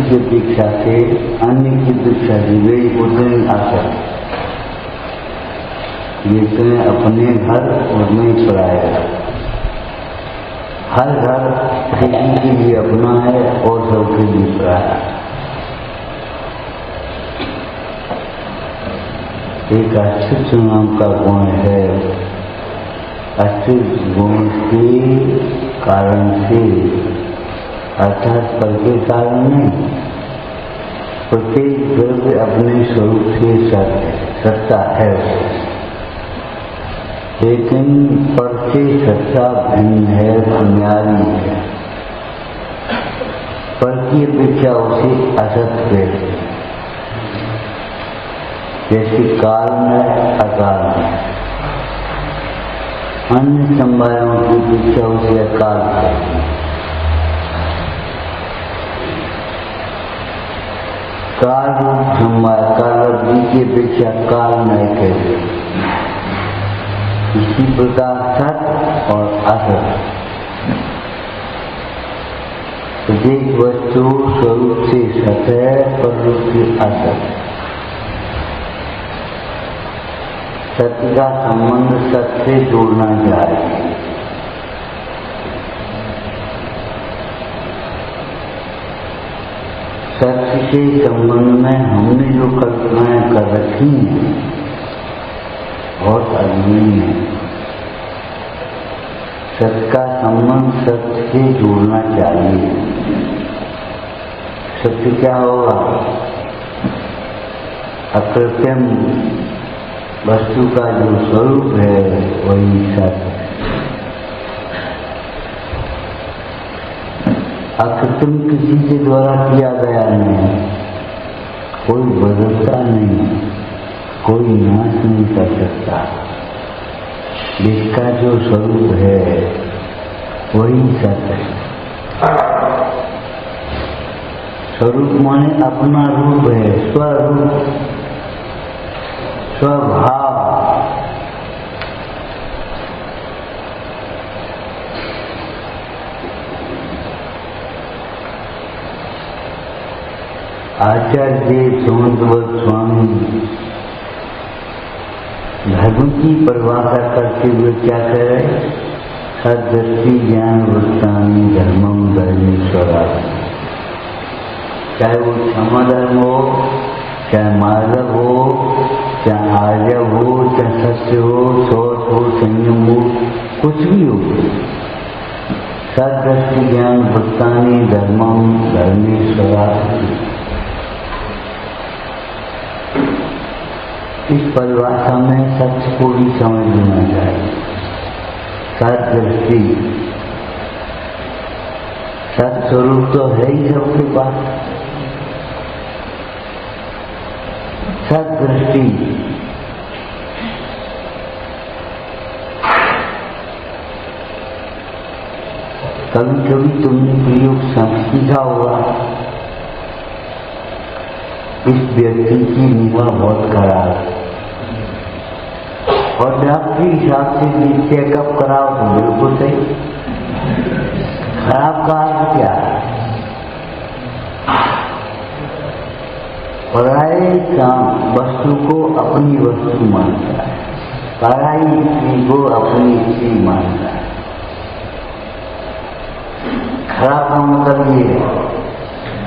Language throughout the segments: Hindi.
की अपेक्षा से, अन्य की अपेक्षा से वे उतने आकर ये तुम्हें अपने घर और नहीं पराया। हर घर किसी के लिए अपना है और सबके लिए पराया। एक अस्तित्व नाम का गुण है। अस्तित्व गुण के कारण से, अर्थात फल के कारण नहीं, प्रत्येक द्रव्य अपने स्वरूप से सत्ता है, लेकिन पर से सत्ता भिन्न है, न्यारी है। पर की अपेक्षा उसे असत्य है, जैसे काल में अकाल में। अन्य संभायों की अपेक्षा उसे अकाल है। काल रूप संभाय काल की अपेक्षा काल में कहते। इसी प्रकार सत्य और असत, प्रत्येक वस्तु स्वरूप से सत्य है, पर रूप से असत। सत्य का संबंध सत्य से जोड़ना चाहिए। सत्य के संबंध में हमने जो कल्पनाएं कर रखी हैं बहुत अधूरी है। सत्य का संबंध सत्य से जोड़ना चाहिए। सत्य क्या होगा? अकृत्रिम वस्तु का जो स्वरूप है वही सत्य। अकृत्रिम किसी के द्वारा किया गया नहीं, कोई बदलता नहीं, कोई नाश नहीं कर सकता। जिसका जो स्वरूप है वही सत्य है। स्वरूप माने अपना रूप है, स्वरूप, स्वभाव। आचार्य सोमदत्त स्वामी धर्म की परिभाषा करते हुए क्या कह रहे? सदृष्टि ज्ञान वृत्तानि धर्मम धर्मेश्वरा। चाहे वो क्षमा धर्म हो, चाहे माधव हो, चाहे आर्यव हो, चाहे सत्य हो, शौच हो, संयम हो, कुछ भी हो, सदृष्टि ज्ञान वृत्तानि धर्मम धर्मेश्वरा। इस परिभाषा में सत्य को भी समझ लेना चाहिए। सदृष्टि, सत्स्वरूप तो है ही सबके पास। सदृष्टि, कभी कभी तुमने प्रयोग सीखा होगा, इस व्यक्ति की निगाह बहुत खराब है और डॉक्टरी हिसाब से चेकअप कराओ तो बिल्कुल सही। खराब का अर्थ क्या है? पराये काम वस्तु को अपनी वस्तु मानता है, पराई चीज को अपनी चीज मानता है। खराब का मतलब ये है।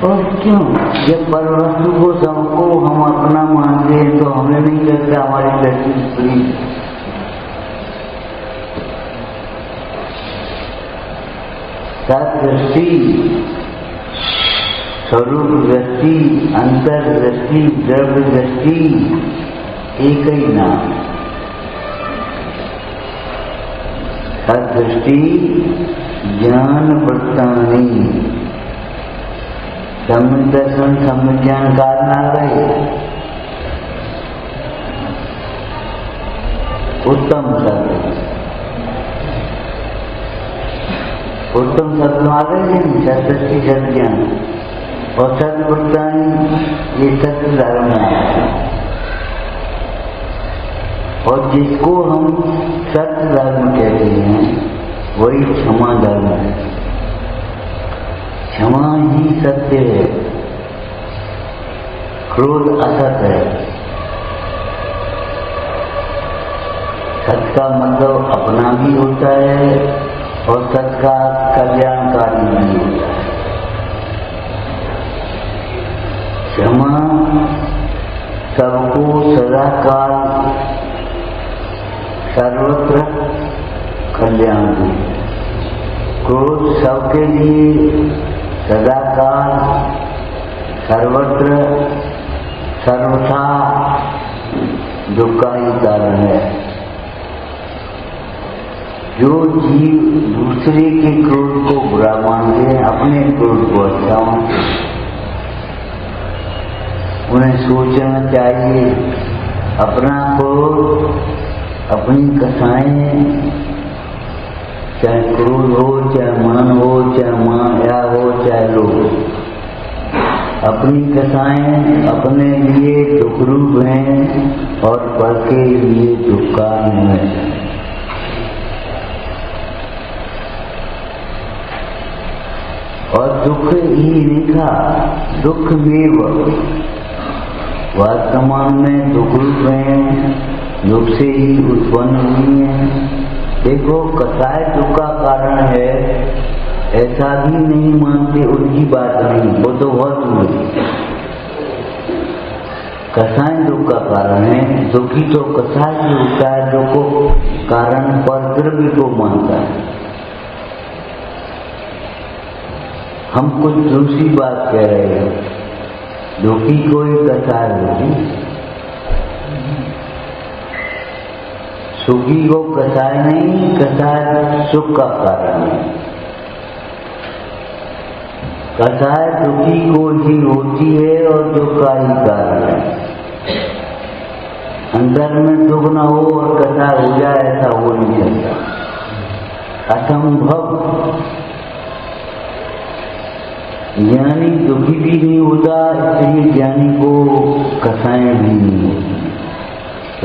और क्यों? जब पर वस्तु को सबको हम अपना मानते हैं तो हमें नहीं लगता हमारी दृष्टि पूरी। सदृष्टि, स्वरूप दृष्टि, अंतर्दृष्टि, द्रव्य दृष्टि एक ही नाम। सदृष्टि ज्ञान वृत्तानि, सम्यक दर्शन सम्यक ज्ञान कारण आ गए। उत्तम सत्य, उत्तम सत्य आ गए, सदृष्टि सत्य ज्ञान और सत्य वृत्तानि, ये सत्य धर्म है। और जिसको हम सत्य धर्म कहते हैं वही क्षमा धर्म है। क्षमा ही सत्य है। क्रोध असत है। सत का मतलब अपना भी होता है और सत का कल्याणकारी भी होता है। क्षमा सबको सदाकाल सर्वत्र कल्याण दे। क्रोध सबके लिए सदाकाल सर्वत्र सर्वथा दुख का ही कारण है। जो जीव दूसरे के क्रोध को बुरा मानते हैं, अपने क्रोध को अच्छा मानते हैं, उन्हें सोचना चाहिए अपना क्रोध, अपनी कसाएं, चाहे क्रोध हो, चाहे मान हो, चाहे माया हो, चाहे लोभ, अपनी कसाएं अपने लिए दुख रूप हैं और पर के लिए दुख का है। और दुख ही लिखा, दुख भी वर्तमान में दुख रूप हैं, दुख से ही उत्पन्न हुई है। देखो, कसाय दुख का कारण है ऐसा भी नहीं मानते, उनकी बात नहीं, वो तो बहुत हुई। कसाय दुख का कारण है, दुखी तो कसाय ही होता है जो को कारण पर द्रव्य को मानता है। हम कुछ दूसरी बात कह रहे हैं, दुखी कोई कसाय होगी, सुखी को कसाय नहीं, कसाय सुख का कारण है। कसाय दुखी को ही होती है और दुख का ही कारण है। अंदर में दुख न हो और कसाय हो जाए, ऐसा हो नहीं सकता, असंभव। ज्ञानी दुखी भी नहीं होता, इसलिए ज्ञानी को कसाएं भी नहीं होती।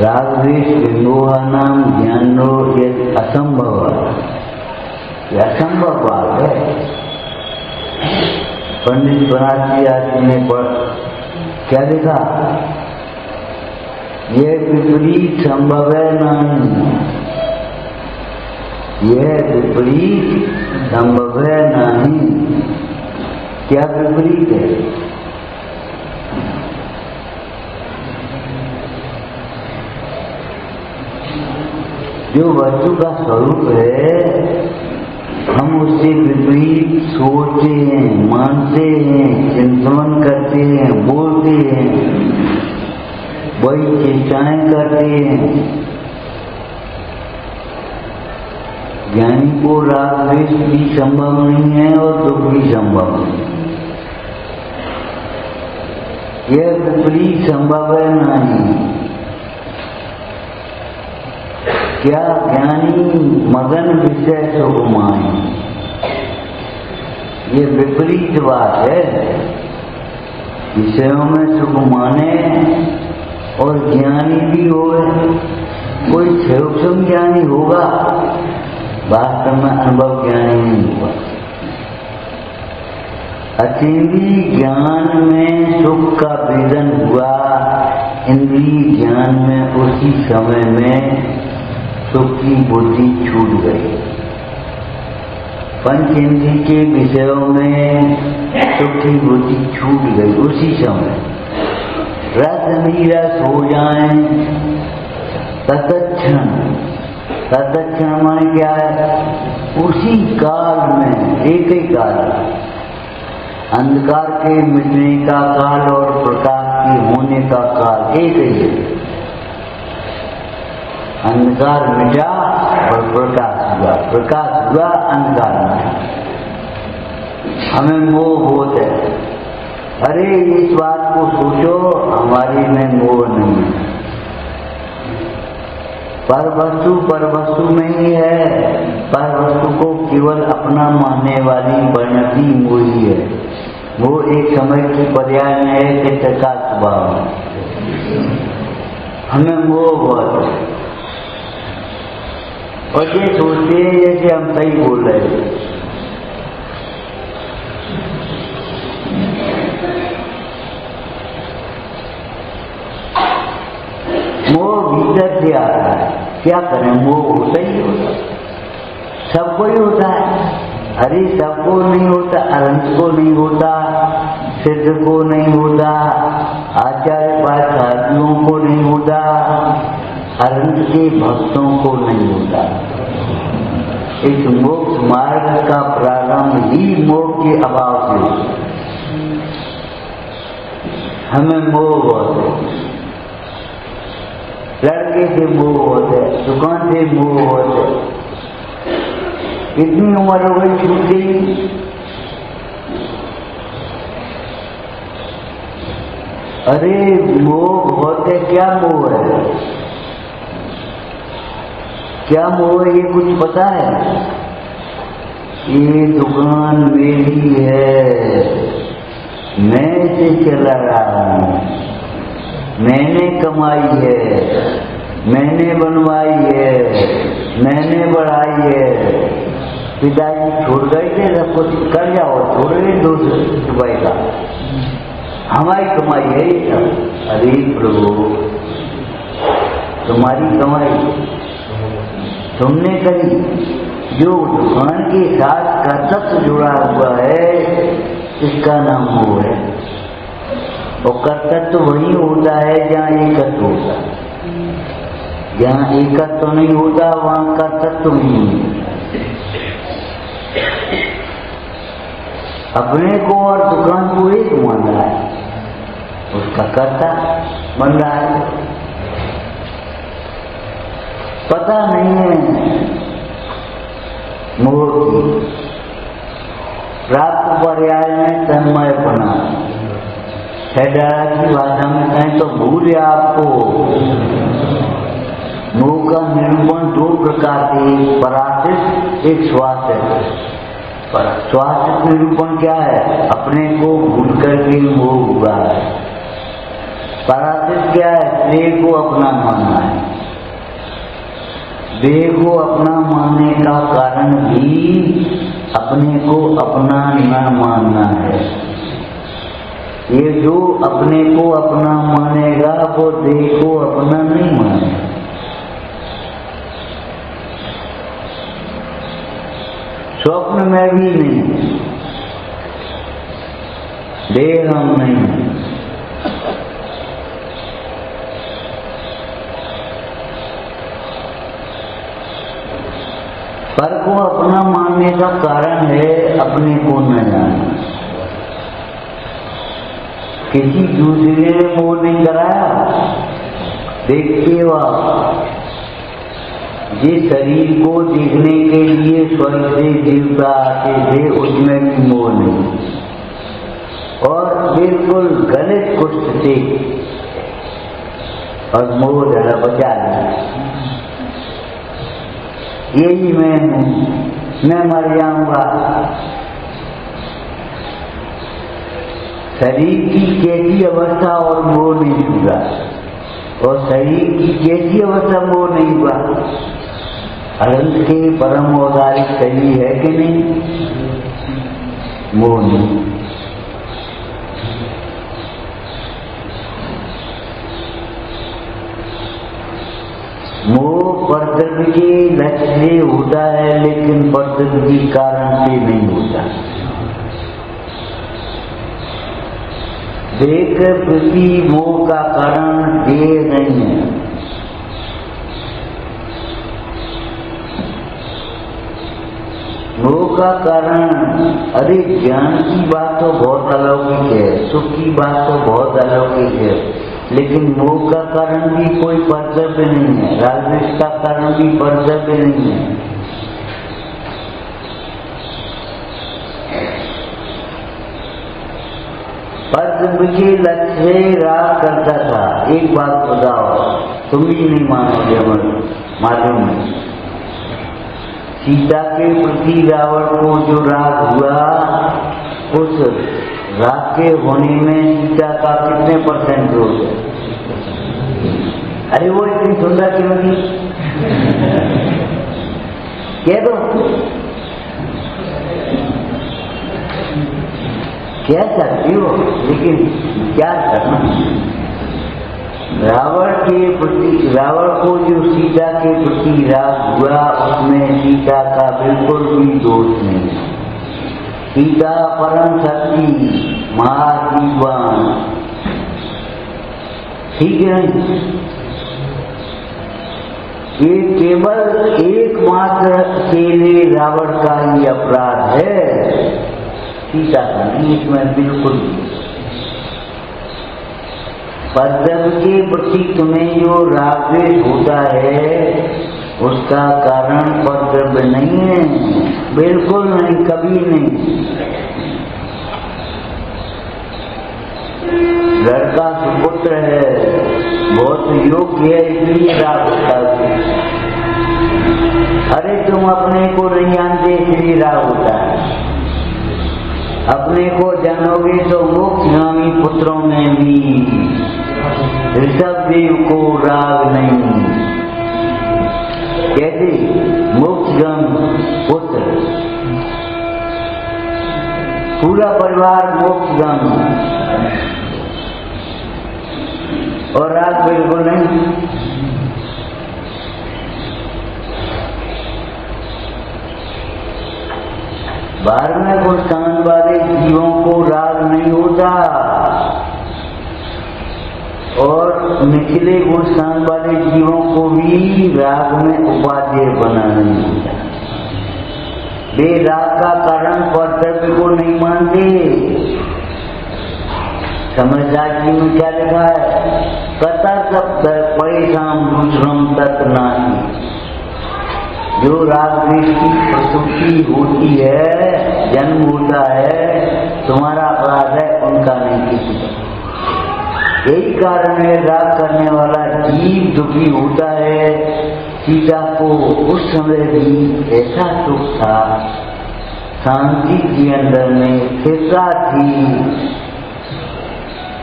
राग द्वेष विमोह नाम ज्ञानो यदि असंभव है, यह असंभव बात है। पंडित बनारसी आदमी ने क्या देखा, यह विपरीत संभव है नहीं, यह विपरीत संभव है नहीं। क्या विपरीत है? जो वस्तु का स्वरूप है, हम उससे विपरीत सोचते हैं, मानते हैं, चिंतन करते हैं, बोलते हैं, वही चेष्टाएं करते हैं। ज्ञानी को राग द्वेष भी संभव नहीं है और दुख भी संभव नहीं। यह विपरीत संभव है नहीं। क्या ज्ञानी मगन विषय सुख माए, ये विपरीत बात है। विषयों में सुख माने और ज्ञानी भी होए, कोई सूक्ष्म ज्ञानी होगा, वास्तव में अनुभव ज्ञानी नहीं होगा। अतीन्द्रिय ज्ञान में सुख का भेदन हुआ, इंद्रिय ज्ञान में उसी समय में सुख की बुद्धि छूट गई। पंच इंद्रिय के विषयों में सुख की बुद्धि छूट गई उसी समय। रस नीरस हो जाए तत्क्षण, तत्क्षण माने क्या है? उसी काल में, एक ही काल, अंधकार के मिटने का काल और प्रकाश के होने का काल एक ही है। अंधकार मिटा और प्रकाश हुआ, प्रकाश हुआ, अंधकार मिटा। हमें मोह बहुत है। अरे इस बात को सोचो, हमारी में मोह नहीं है। पर वस्तु में ही है। पर वस्तु को केवल अपना मानने वाली परिणति मोही है। वो एक समय की पर्याय में है कि का स्वभाव। हमें मोह बहुत है और ये सोचते हैं कि हम सही बोल रहे हैं। भीतर से आता है। क्या करें, मोह होता ही होता, सबको ही होता है। अरे सबको नहीं होता, अनंत को नहीं होता, सिद्ध को नहीं होता, आचार्य पाठार्थियों को नहीं होता, अनंत के भक्तों को नहीं होता। इस मोक्ष मार्ग का प्रारंभ ही मोह के अभाव से। हमें मोह बहुत है, लड़के से मोह बहुत है, दुकान से मोह बहुत है। कितनी उम्र हो गई, छूट गई। अरे मोह बहुत है, क्या मोह है, क्या मोह है, ये कुछ पता है? ये दुकान मेरी है, मैं इसे चला रहा हूं, मैंने कमाई है, मैंने बनवाई है, मैंने बढ़ाई है। पिताजी छोड़ गए थे, सब कुछ कर जाओ, छोड़ गए 200 रुपए का, हमारी कमाई है ये सब। अरे प्रभु, तुम्हारी कमाई तुमने करी, जो दुकान के साथ कर्तव्य जुड़ा हुआ है इसका नाम मोह है। और कर्तव्य तो वही होता है जहाँ एकत्व होता है, जहाँ एकत्व तो नहीं होता वहाँ कर्तव्य तो नहीं होता। अपने को और दुकान को एक मान रहा है, उसका कर्ता बन रहा है। पता नहीं है मोह की। प्राप्त पर्याय में तन्मयपना, हैदरा की भाषा में कहें तो भूल आपको। मोह का निरूपण 2 प्रकार के, एक पराश्रित, एक स्वाश्रित। स्वाश्रित निरूपण क्या है? अपने को भूल करके मोह हुआ है। पराश्रित क्या है? देह को अपना मानना है। देह को अपना मानने का कारण भी अपने को अपना न मानना है। ये जो अपने को अपना मानेगा वो देह को अपना नहीं मानेगा। स्वप्न में भी नहीं, देह हम नहीं। पर को अपना मानने का कारण है अपने को न जानना। किसी दूसरे ने मोह नहीं कराया। देखते हो आप, जिस शरीर को देखने के लिए स्वर्ग से देवता आते थे उसमें भी मोह नहीं, और बिल्कुल गलत कुष्ठ थे और मोह जरा बचा लिया। यही मैं हूँ, मैं मर जाऊंगा। शरीर की कैसी अवस्था और मोह नहीं हुआ, और शरीर की कैसी अवस्था मोह नहीं हुआ। अनंत के परम औदारिक शरीर है कि नहीं? मोह नहीं। मोह प्रकृति के लक्ष्य से होता है, लेकिन प्रकृति के कारण से नहीं होता। देह के प्रति मोह का कारण देह नहीं है। मोह का कारण, अरे ज्ञान की बात तो बहुत अलौकिक है, सुख की बात तो बहुत अलौकिक है, लेकिन मोह का कारण भी कोई कर्तव्य नहीं है, राजनीति का कारण भी कर्तव्य नहीं है। कर्तव्य के लक्ष्य से राग करता था। एक बात बताओ, तुम भी नहीं मानोगे, मालूम है। सीता के प्रति रावण को जो राग हुआ, उस राग के होने में सीता का कितने % रोग है? अरे वो इतनी सुंदर क्यों थी? कह दो, कह सकती हो, लेकिन क्या करना? रावण को जो सीता के प्रति राग हुआ, उसमें सीता का बिल्कुल भी दोष नहीं। सीता परम सती, महादीवान, ठीक है। ये केवल एकमात्र अकेले रावण का ही अपराध है, सीता का नहीं। इसमें बिल्कुल परद्रव्य के प्रति तुम्हें जो राग होता है, उसका कारण परद्रव्य नहीं है, बिल्कुल नहीं, कभी नहीं। लड़का सुपुत्र है, बहुत योग्य है, इसलिए राग होता है। अरे तुम अपने को नहीं जानते, इसलिए राग होता है। अपने को जानोगे तो मोक्षगामी पुत्रों में भी ऋषभदेव को राग नहीं। कैसे? मोक्षगामी पुत्र, पूरा परिवार मोक्षगामी, और राग बिल्कुल नहीं। बाहर में कुछ स्थान वाले जीवों को राग नहीं होता, और निचले गुण स्थान वाले जीवों को भी राग में उपादेय बना नहीं होता। वे राग का कारण कर्तव्य को नहीं मानते। समझदार जी में क्या लिखा है? कथा सब परेशान दूसरम तक नहीं। जो राग द्वेष की प्रस्तुति होती है, जन्म होता है, तुम्हारा अपराध है, उनका नहीं किसी का। यही कारण है राग करने वाला जीव दुखी होता है। सीता को उस समय भी ऐसा सुख था, शांति के अंदर में स्थिरता थी,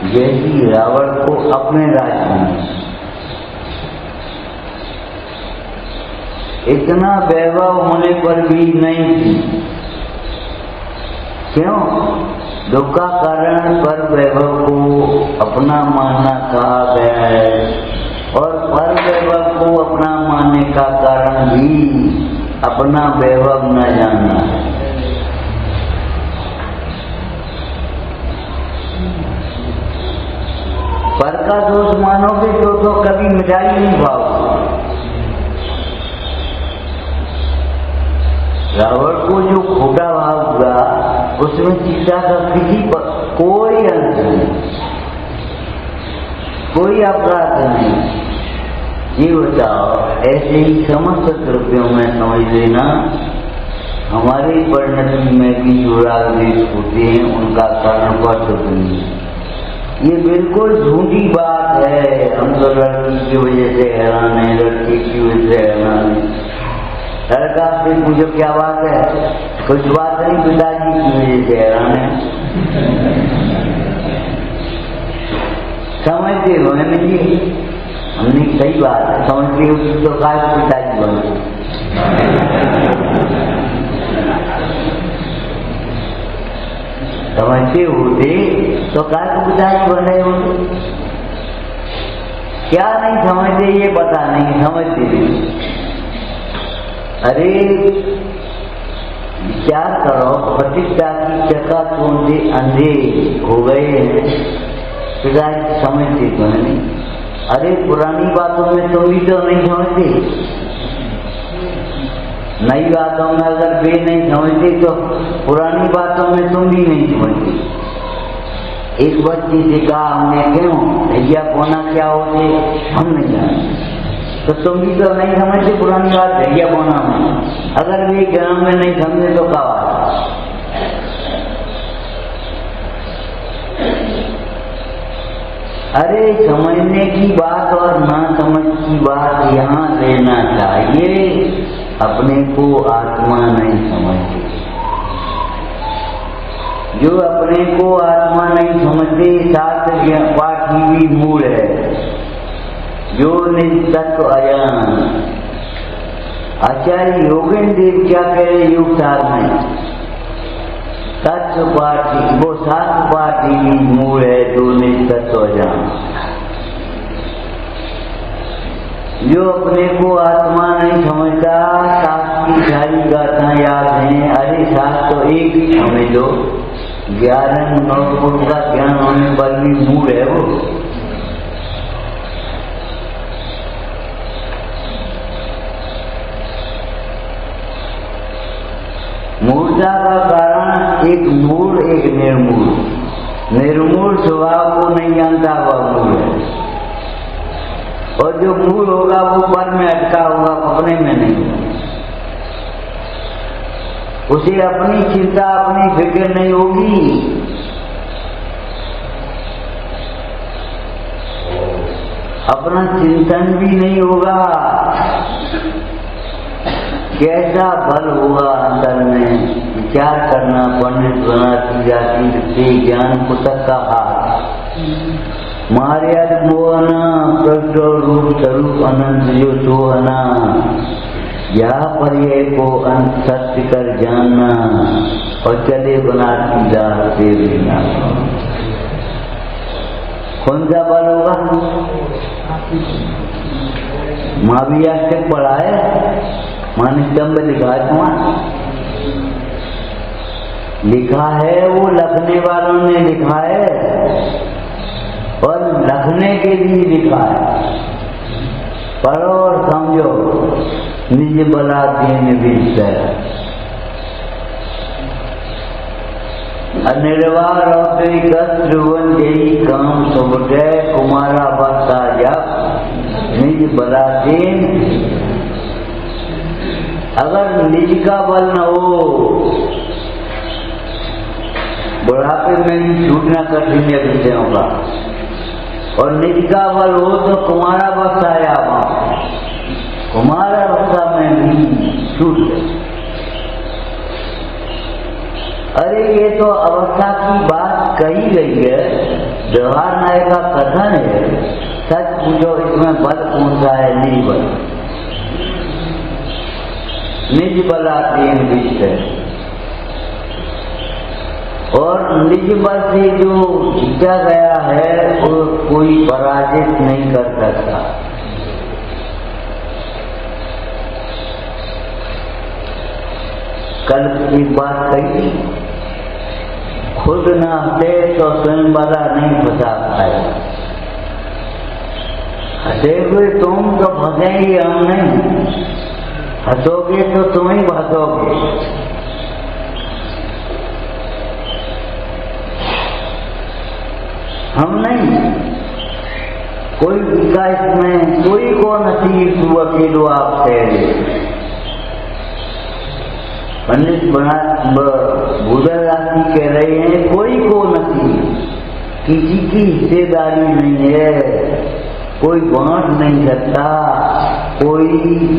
जैसी रावण को अपने राज्य में। इतना वैभव होने पर भी नहीं थी। क्यों? दुख का कारण पर वैभव को अपना मानना कहा गया है, और पर वैभव को अपना मानने का कारण भी अपना वैभव न जानना है। पर का दोष मानोगे तो कभी मिटाई नहीं पाओगे। रावण को जो खोटा भाव हुआ, उसमें सीता का किसी पर कोई अंश नहीं, कोई अपराध नहीं। ये बताओ, ऐसे ही समस्त द्रव्यों में समझ लेना, हमारी परिणति में भी जो राग द्वेष होते हैं, उनका कारण कर्तव्य नहीं। ये बिल्कुल झूठी बात है। हम तो लड़की की वजह से हैरान है, लड़की की वजह से हैरान है। लड़का से पूछो क्या बात है? कुछ बात नहीं, पिताजी की वजह से हैरान है। समझते हो नहीं? हमने सही बात है, समझते हो तो काय पिताजी बनो। समझते होते तो काय पिताजी बने होते। क्या नहीं समझते ये पता नहीं, समझते। अरे विचार करो, प्रतिष्ठा की चकाचौंध से अंधे हो गए हैं, पिताजी समझते तो नहीं। अरे पुरानी बातों में तुम भी तो नहीं समझते, नई बातों में अगर वे नहीं समझते तो पुरानी बातों में तुम भी नहीं समझते। एक बच्ची से कहा हमने, क्यों भैया कोना क्या होते, हम नहीं जानते। तो तुम भी तो नहीं समझते पुरानी बात, भैया बोना में। अगर वे ग्राम में नहीं समझे तो क्या बात? अरे समझने की बात और ना समझ की बात यहाँ लेना चाहिए। अपने को आत्मा नहीं समझते। जो अपने को आत्मा नहीं समझते, शास्त्र पाठ ही मूल है। जो निस्तत्व अजान। आचार्य योगेंद्र देव क्या कह रहे योग सार में? तत्व पाठी, वो शास्त्र पाठी मूल है, जो निस्तत्व अजान। अपने को आत्मा नहीं समझता, शास्त्र की सारी गाथा याद हैं। अरे शास्त्र तो एक ही समझ लो, ज्ञान नवपुर का ज्ञान होने पर भी मूड है वो। मूर्छा का कारण एक मूल एक निर्मूल। निर्मूल स्वभाव को नहीं जानता वह मूल है, और जो मूल होगा वो मन में अटका होगा, अपने में नहीं। उसे अपनी चिंता अपनी फिक्र नहीं होगी। अपना चिंतन भी नहीं होगा। कैसा बल होगा अंदर में, विचार करना। पंडित बनाती जाती ते ज्ञान पुस्तक का हाथ मार्याद मोहना प्रज्वल रूप स्वरूप अनंत जो सोहना, यहाँ पर ये को अंत सत्य कर जानना और चले बनाती जाते बिना। कौन सा बल होगा? माँ भी आज तक पढ़ा है, माँ ने स्तंभ लिखा है, लिखा है, वो लिखने वालों ने लिखा है और लिखने के लिए लिखा है। पढ़ो और समझो। निज बला दीन विषय अनिर्वार ध्रुवन यही काम सुबटे कुमारा बरता जब निज बला दीन। अगर निज का बल न हो, बुढ़ापे में भी छूटना कठिन है विषयों का, और निज का बल हो तो कुमारा बसाया, कुमारा अवस्था में भी छूट गए। अरे ये तो अवस्था की बात कही गई है, व्यवहार नाय का कथन है। सच पूछो इसमें बल कौन सा है? निज बल। निज बला तीन विषय, और निज बल से जो जीता गया है वो कोई पराजित नहीं कर सकता। कल एक बात कही, खुद न हंसे तो स्वयं वाला नहीं फंसा पाए। हंसे हुए तुम तो फंसेंगे, हम नहीं। हंसोगे तो तुम ही फंसोगे। हम नहीं। कोई विकास में कोई को नसीब तू अकेलो आप ठहरे। पंडित भूदर राशि कह रहे हैं, कोई को नसीब, किसी की हिस्सेदारी नहीं है, कोई बांट नहीं सकता, कोई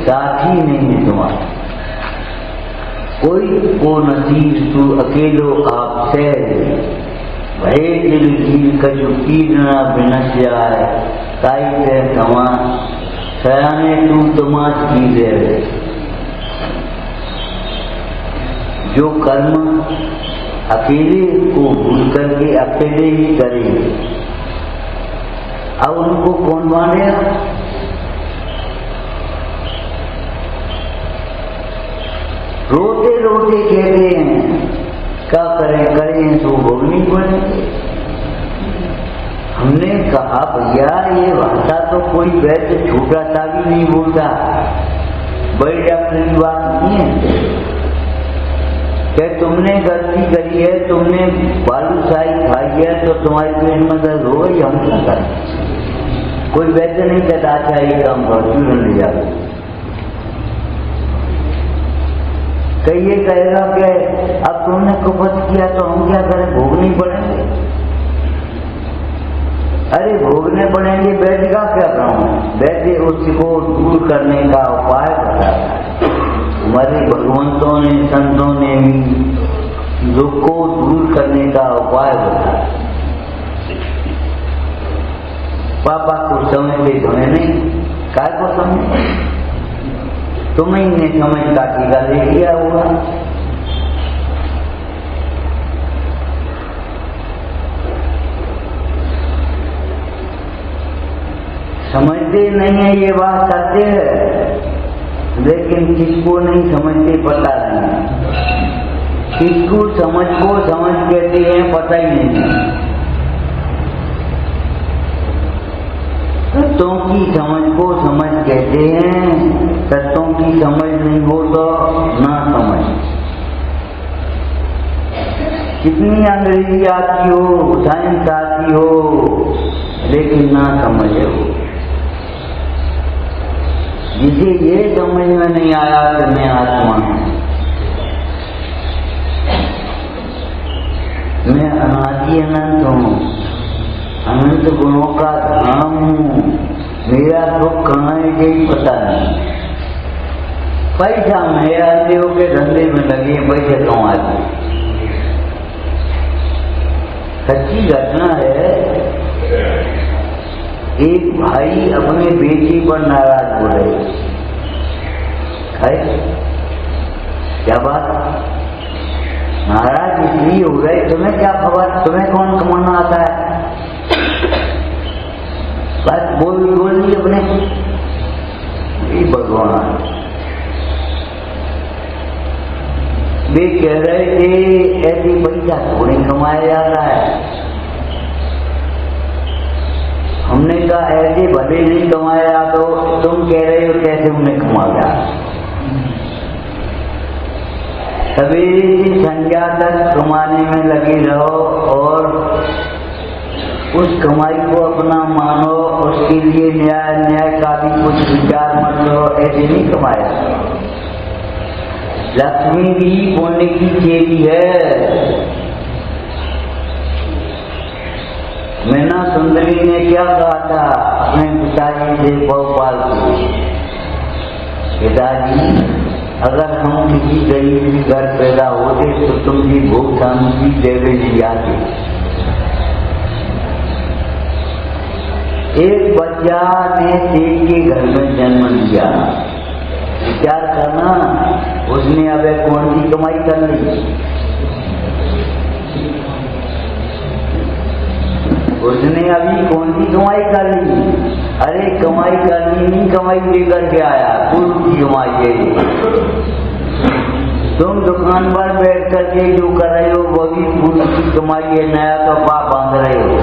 साथी नहीं है तुम्हारा। कोई को नसीब तू अकेलो आप ठहरे। भय दिल की कछु कीर्णा बिनस जाए, ताई से समा सयाने तू तमाश की दे। जो कर्म अकेले को भूल करके अकेले ही करेंगे, अब उनको कौन बांधेगा? रोते रोते कहते हैं क्या करें, करें तो भोगनी पड़ेगी। हमने कहा भैया ये भाषा तो कोई वैसे छोटा सा भी नहीं बोलता, बड़ी डॉक्टर की बात नहीं है। क्या तुमने गलती करी है, तुमने बालूशाही खाई है तो तुम्हारे पेट में दर्द हो गई, हम क्या करें? कोई वैसे नहीं कहता अच्छा ये काम कर, क्यों ले जाओ। कई ये कहेगा कि अब तुमने कुपत किया तो हम क्या करें, भोगने पड़ेंगे। अरे भोगने पड़ेंगे, वैद्य का क्या काम है? वैद्य उसको दूर करने का उपाय बताता है। हमारे भगवंतों ने, संतों ने भी दुख को दूर करने का उपाय बताया। पापा को समझते तुम्हें नहीं, काय को समझ? तुम्हें ने समझ का टीका ले लिया हुआ। समझ समझते नहीं है, ये बात सत्य है, लेकिन किसको नहीं समझते पता नहीं, किसको समझ को समझ कहते हैं पता ही नहीं है। तत्वों की समझ को समझ कहते हैं, तत्वों की समझ नहीं हो तो ना समझ। कितनी अंग्रेजी आती हो, साइंस आती हो, लेकिन ना समझे हो। जिसे ये समझ में नहीं आया कि मैं आत्मा हूं, मैं अनादि अनंत हूं, अनंत गुणों का धाम हूं, मेरा दुख कहाँ है यही पता नहीं। पैसा मेरा देव के धंधे में लगे, पैसे कमाते। सच्ची घटना है, एक भाई अपने बेटी पर नाराज हो रहे। क्या बात? नाराज इसलिए हो रहे, तुम्हें क्या खबर, तुम्हें कौन कमाना आता है? बस बोली अपने भगवान। वे कह रहे थे ऐसी पैसा थोड़ी कमाया जाता है। हमने कहा ऐसे भले नहीं कमाया, तो तुम कह रहे हो कैसे हमने कमाया? सवेरे से संध्या तक कमाने में लगे रहो और उस कमाई को अपना मानो, उसके लिए न्याय का भी कुछ विचार मत लो, ऐसे नहीं कमाया। लक्ष्मी भी पुण्य की चेली है। मीना सुंदरी ने क्या कहा था अपने पिताजी से भोपाल के, पिताजी अगर हम किसी गरीब के घर पैदा होते तो तुम भी भूख शांति देवे नहीं आते। एक बच्चा ने सेठ के घर में जन्म लिया, विचार करना उसने अब कौन सी कमाई कर ली? उसने अभी कौन सी कमाई कर ली? अरे कमाई कर ली नहीं, कमाई लेकर के आया, गुरु की कमाई है। तुम दुकान पर बैठ करके जो कर रहे हो वो भी गुरु की कमाई है, नया कपड़ा बांध रहे हो।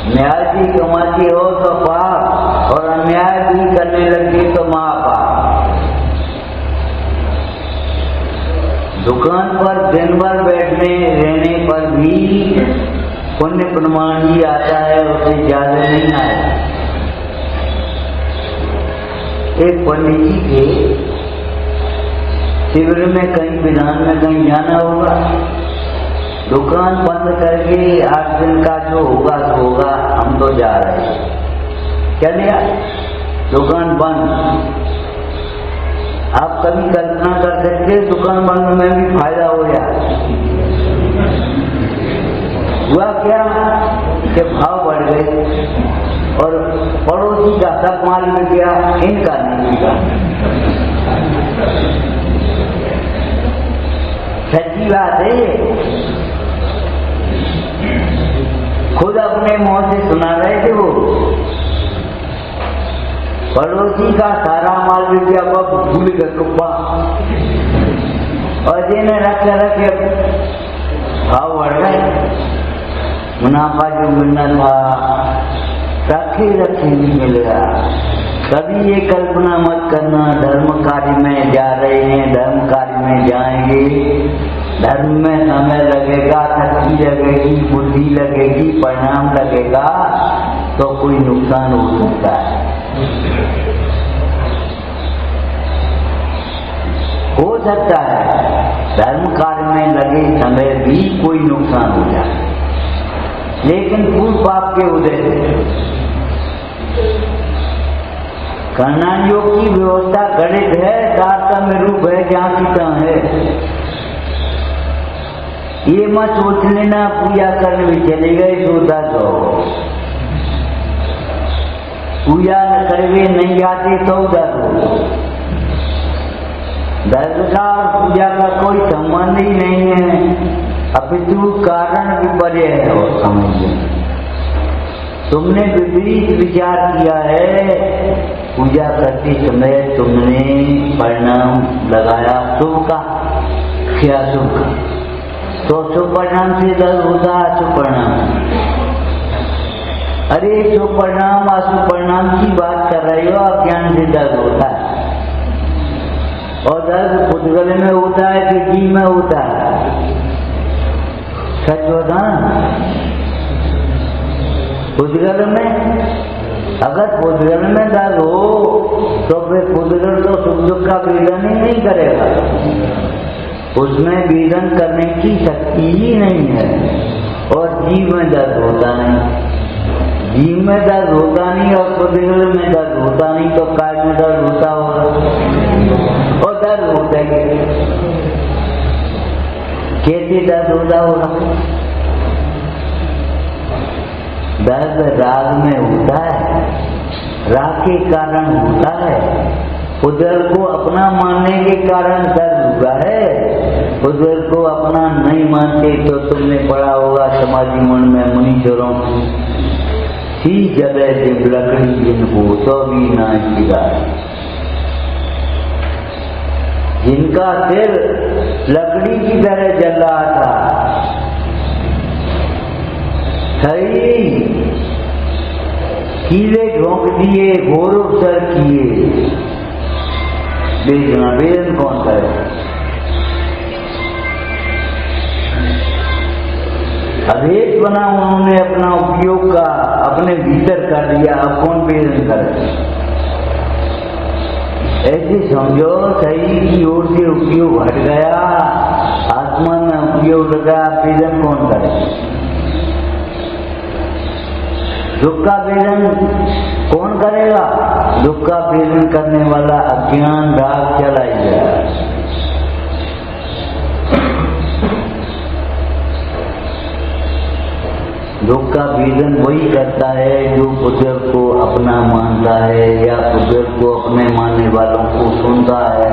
न्याय की कमाती हो तो पाप, और अन्याय भी करने लगे तो महापाप। दुकान पर दिन भर बैठने रहने पर भी पुण्य प्रमाण ही आता है, उससे ज्यादा नहीं आया। एक पंडित जी के शिविर में कहीं विधान में कहीं जाना होगा, दुकान बंद करके 8 दिन का जो होगा तो होगा, हम तो जा रहे हैं। क्या लिया? दुकान बंद। आप कभी कल्पना कर सकते दुकान बंद में भी फायदा हो गया? हुआ क्या कि भाव बढ़ गए और पड़ोसी का सब माल मिल गया, इनका नहीं मिला। सच्ची बात है, खुद अपने मुंह से सुना रहे थे वो। पड़ोसी का सारा माल मिल गया, भूल गए कुप्पा, और जिन्हें रखे भाव बढ़ गए। मुनाफा जो मिलना था रखे नहीं मिल गया। कभी ये कल्पना मत करना धर्म कार्य में जा रहे हैं, धर्म कार्य में जाएंगे, धर्म में समय लगेगा, शक्ति लगेगी, बुद्धि लगेगी, परिणाम लगेगा, तो कोई नुकसान हो सकता है। हो सकता है धर्म कार्य में लगे समय भी कोई नुकसान हो जाए, लेकिन पूर्व पाप के उदय से कर्णान योग की व्यवस्था गणित है, तारतम्य रूप है, जहाँ की तहाँ है। ये मत सोच लेना पूजा करने में चले गए तो 10 हो, पूजा करवे नहीं जाते तो 10 हो। धर्म का और पूजा का कोई संबंध ही नहीं है, अपितु कारण विपर्य है। और समझिए तुमने विपरीत विचार किया है। पूजा करते समय तुमने परिणाम लगाया शुभ का क्या शुभ का, तो शुभ परिणाम से दर्द होता है। शुभ परिणाम, अरे शुभ परिणाम अशुभ परिणाम की बात कर रहे हो। अज्ञान से दर्द होता है, और दर्द उद्गल में होता है कि जीव में होता है? सच होता उद्गल में। अगर उद्गल में दर्द हो तो फिर उद्गल तो सुख दुख का वेदन ही नहीं करेगा, उसमें वेदन करने की शक्ति ही नहीं है। और जीव में दर्द होता नहीं, जीव में दर्द होता नहीं और उद्गल में दर्द होता नहीं, तो काय में दर्द होता होगा? और दर्द होता है कैसे दर्द होता होगा? दर्द राग में होता है, राग के कारण होता है। उधर को अपना मानने के कारण दर्द हुआ है, उधर को अपना नहीं मानते। तो तुमने पढ़ा होगा समाधि मन में मुनीश्वरों सी जगह जब लकड़ी जिनको तो भी ना गिरा, जिनका सिर लकड़ी की तरह जल रहा था, सही कीले झोंक दिए, घोर उपसर किए, बेचना वेदन कौन करे? अभेद बना उन्होंने अपना उपयोग का अपने भीतर कर दिया, अब कौन वेदन करे? ऐसे समझो सही की ओर से उपयोग हट गया, आत्मा में उपयोग लगा, वेदन कौन करे? दुख का वेदन कौन करेगा? दुख का वेदन करने वाला अज्ञान राग चला ही गया। दुख का वेदन वही करता है जो पुत्र को अपना मानता है या पुत्र को अपने मानने वालों को सुनता है।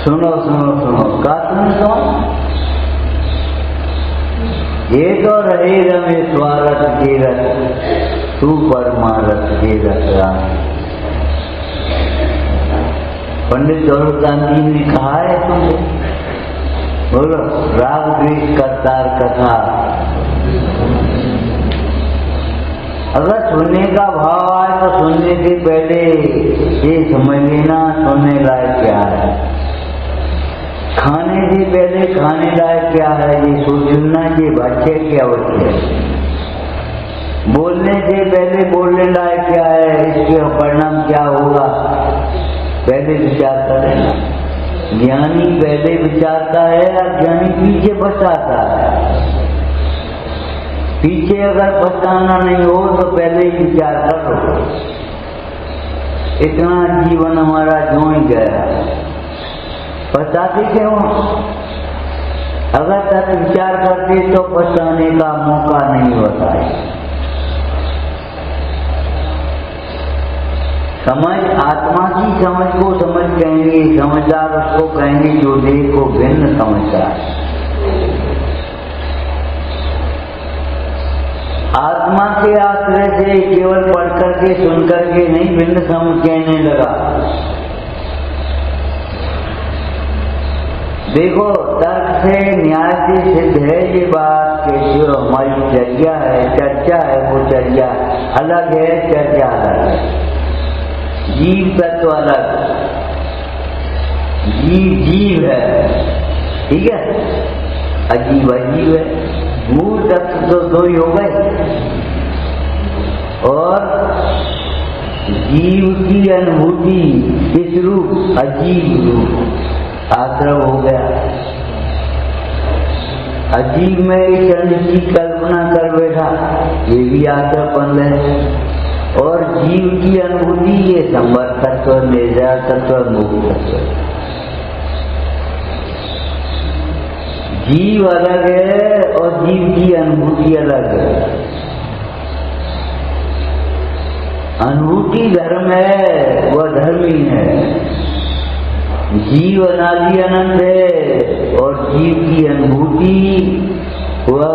सुनो सुनो सुनो, का सुनो? ये तो रहे रमे स्वारथ के रथ, तू परमारथ के रथ। पंडित दौलत गांधी ने कहा है तुमसे, बोलो राग द्वेष करतार कथा। अगर सुनने का भाव आए तो सुनने से पहले ये समझ लेना सुनने लायक क्या है, खाने से पहले खाने लायक क्या है ये सोचना, ये बच्चे क्या होते हैं। बोलने से पहले बोलने लायक क्या है, इसके परिणाम क्या होगा, पहले विचार करें। ज्ञानी पहले विचारता है, अज्ञानी पीछे पछताता है। पीछे अगर पछताना नहीं हो तो पहले ही विचार करो। इतना जीवन हमारा जो ही गया, पछताते क्यों? अगर तक विचार करते तो पछताने का मौका नहीं होता है। समझ आत्मा की समझ को समझ कहेंगे, समझदार उसको कहेंगे जो देह को भिन्न समझता है। आत्मा के आश्रय से केवल पढ़ करके सुन करके नहीं भिन्न समझ कहने लगा। देखो तर्क से न्याय से सिद्ध है ये बात कि जो हमारी चर्चा है वो चर्चा अलग है, चर्चा अलग है। जीव तत्व अलग, जीव है, ठीक है, अजीब अजीब है। मूल तत्व तो दो ही हो गए, और जीव की अनुभूति किस रूप, अजीब रूप आश्रव हो गया। अजीब में चंद की कल्पना कर बैठा, ये भी आश्रव बन है। और जीव की अनुभूति ये संवर तत्व, निर्जर तत्व, मुक्त तत्व। जीव अलग है और जीव की अनुभूति अलग है। अनुभूति धर्म है, वह धर्म ही है। जीव अनादि अनंत है और जीव की अनुभूति वह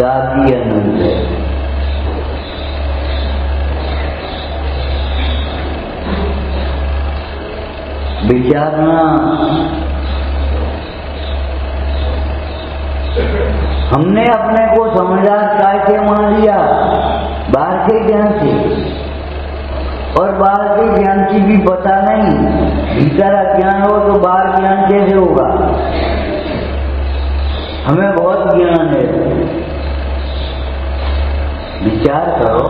साथ ही अनंत है। विचारना हमने अपने को समझदार कैसे मान लिया? बाहर के ज्ञान से, और बाहर के ज्ञान की भी पता नहीं। भीतर अज्ञान हो तो बाहर ज्ञान कैसे होगा? हमें बहुत ज्ञान है। विचार करो,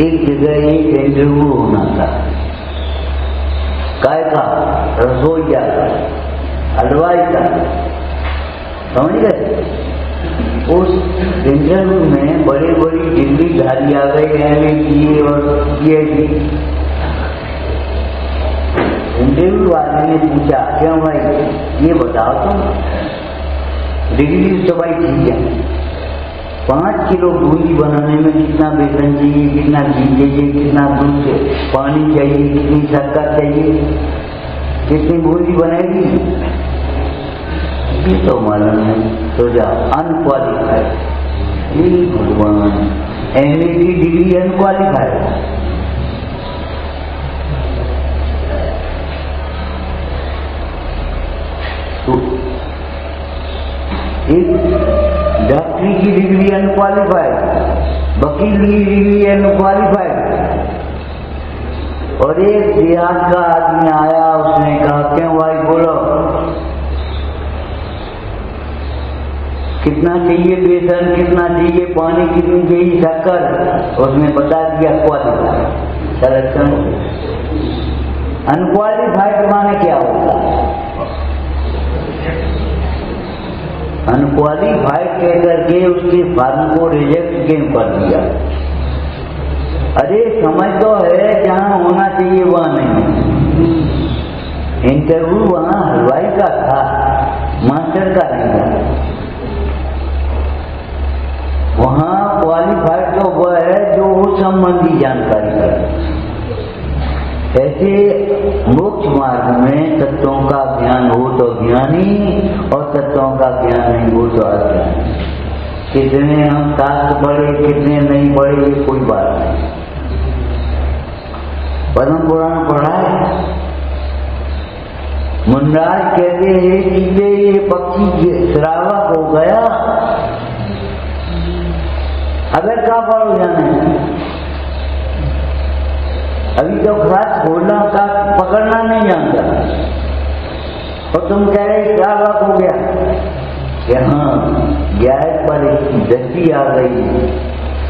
एक जगह एक इंटरव्यू होना था, काय का? रसोईया का, हलवाई का, समझ गए? उस इंटरव्यू में बड़े बड़ी डिग्रीधारी आ गए, MA और PhD। इंटरव्यू वाले ने पूछा, क्यों भाई ये बताओ तुम, डिग्री तो भाई ठीक है, 5 किलो बूंदी बनाने में कितना बेसन चाहिए, कितना घी चाहिए, कितना दूध पानी चाहिए, कितनी शक्कर चाहिए, कितनी बूंदी बनेगी, ये तो मालूम है। तो जाओ, अनक्वालिफाइड। भगवान, MA की डिग्री अनक्वालिफाइड। तो एक डॉक्टरी की डिग्री अनक्वालिफाइड, वकील की डिग्री अनक्वालिफाइड, और एक देहात का आदमी आया, उसने कहा, क्यों भाई बोलो कितना चाहिए बेसन, कितना चाहिए पानी, कितनी चाहिए शक्कर, उसने बता दिया क्वालिफाइड। सिलेक्शन। अनक्वालिफाइड माने क्या होता है? अनक्वालिफाइड कहकर के उसके फॉर्म को रिजेक्ट क्यों कर दिया? अरे समझ तो है, जहाँ होना चाहिए वहाँ नहीं। इंटरव्यू वहाँ हलवाई का था, मास्टर का नहीं था। वहाँ क्वालिफाइड तो वह है जो उस संबंधी जानकारी करे। ऐसे मोक्ष मार्ग में तत्वों का ज्ञान हो तो ज्ञानी, और तत्वों का ज्ञान नहीं हो तो अज्ञानी। कितने हम शास्त्र पढ़े, कितने नहीं पढ़े, ये कोई बात नहीं। पद्म पुराण पढ़ा है। मुंडराज कहते हैं कि ये पक्षी श्रावक हो गया, अगर क्या पढ़ो जाने, अभी तो खास खोलना का पकड़ना नहीं जानता, और तुम कह रहे श्रावक हो गया। यहाँ ज्ञान पर एक दृष्टि आ गई,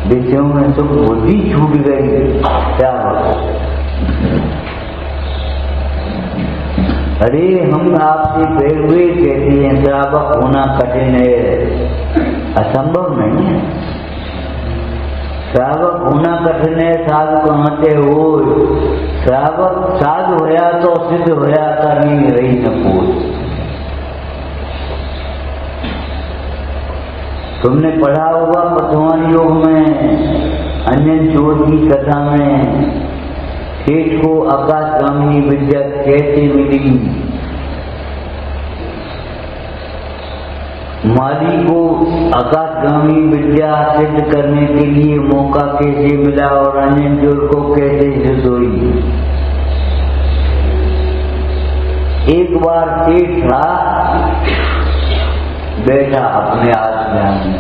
विषयों में तो बुद्धि छूट गई, क्या बात। अरे हम आपसे फिर हुए कहते हैं श्रावक होना कठिन है, असंभव नहीं है। श्रावक होना कठिन है, साधु कहाँ से हो? श्रावक साधु होया तो सिद्ध होया करनी रही न पूछ। तुमने पढ़ा होगा वर्तमान योग में अंजन चोर की कथा में, सेठ को आकाशगामी विद्या कैसे मिली, माली को आकाशगामी विद्या सिद्ध करने के लिए मौका कैसे मिला, और अंजन चोर को कैसे सिद्ध हुई। एक बार सेठ था बैठा अपने आश्रम में,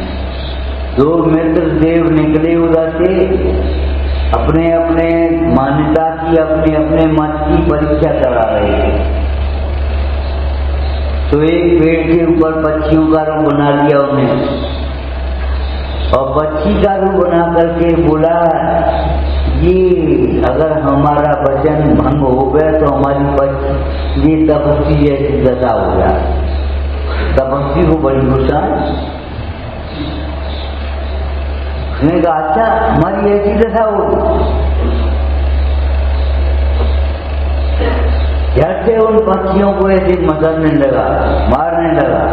2 मित्र देव निकले उधर से, अपने अपने मान्यता की, अपने अपने मत की परीक्षा करा रहे थे। तो एक पेड़ के ऊपर पक्षियों का रूप बना लिया उन्हें, और पक्षी का रूप बना करके बोला, ये अगर हमारा वचन भंग हो गया तो हमारी ये तपस्वी जैसी दशा हो जाए। तपस्वी को बड़ी गुस्सा। उसने कहा, अच्छा हमारी ऐसी दशा होगी। झट से उन पक्षियों को ऐसे मचलने लगा, मारने लगा,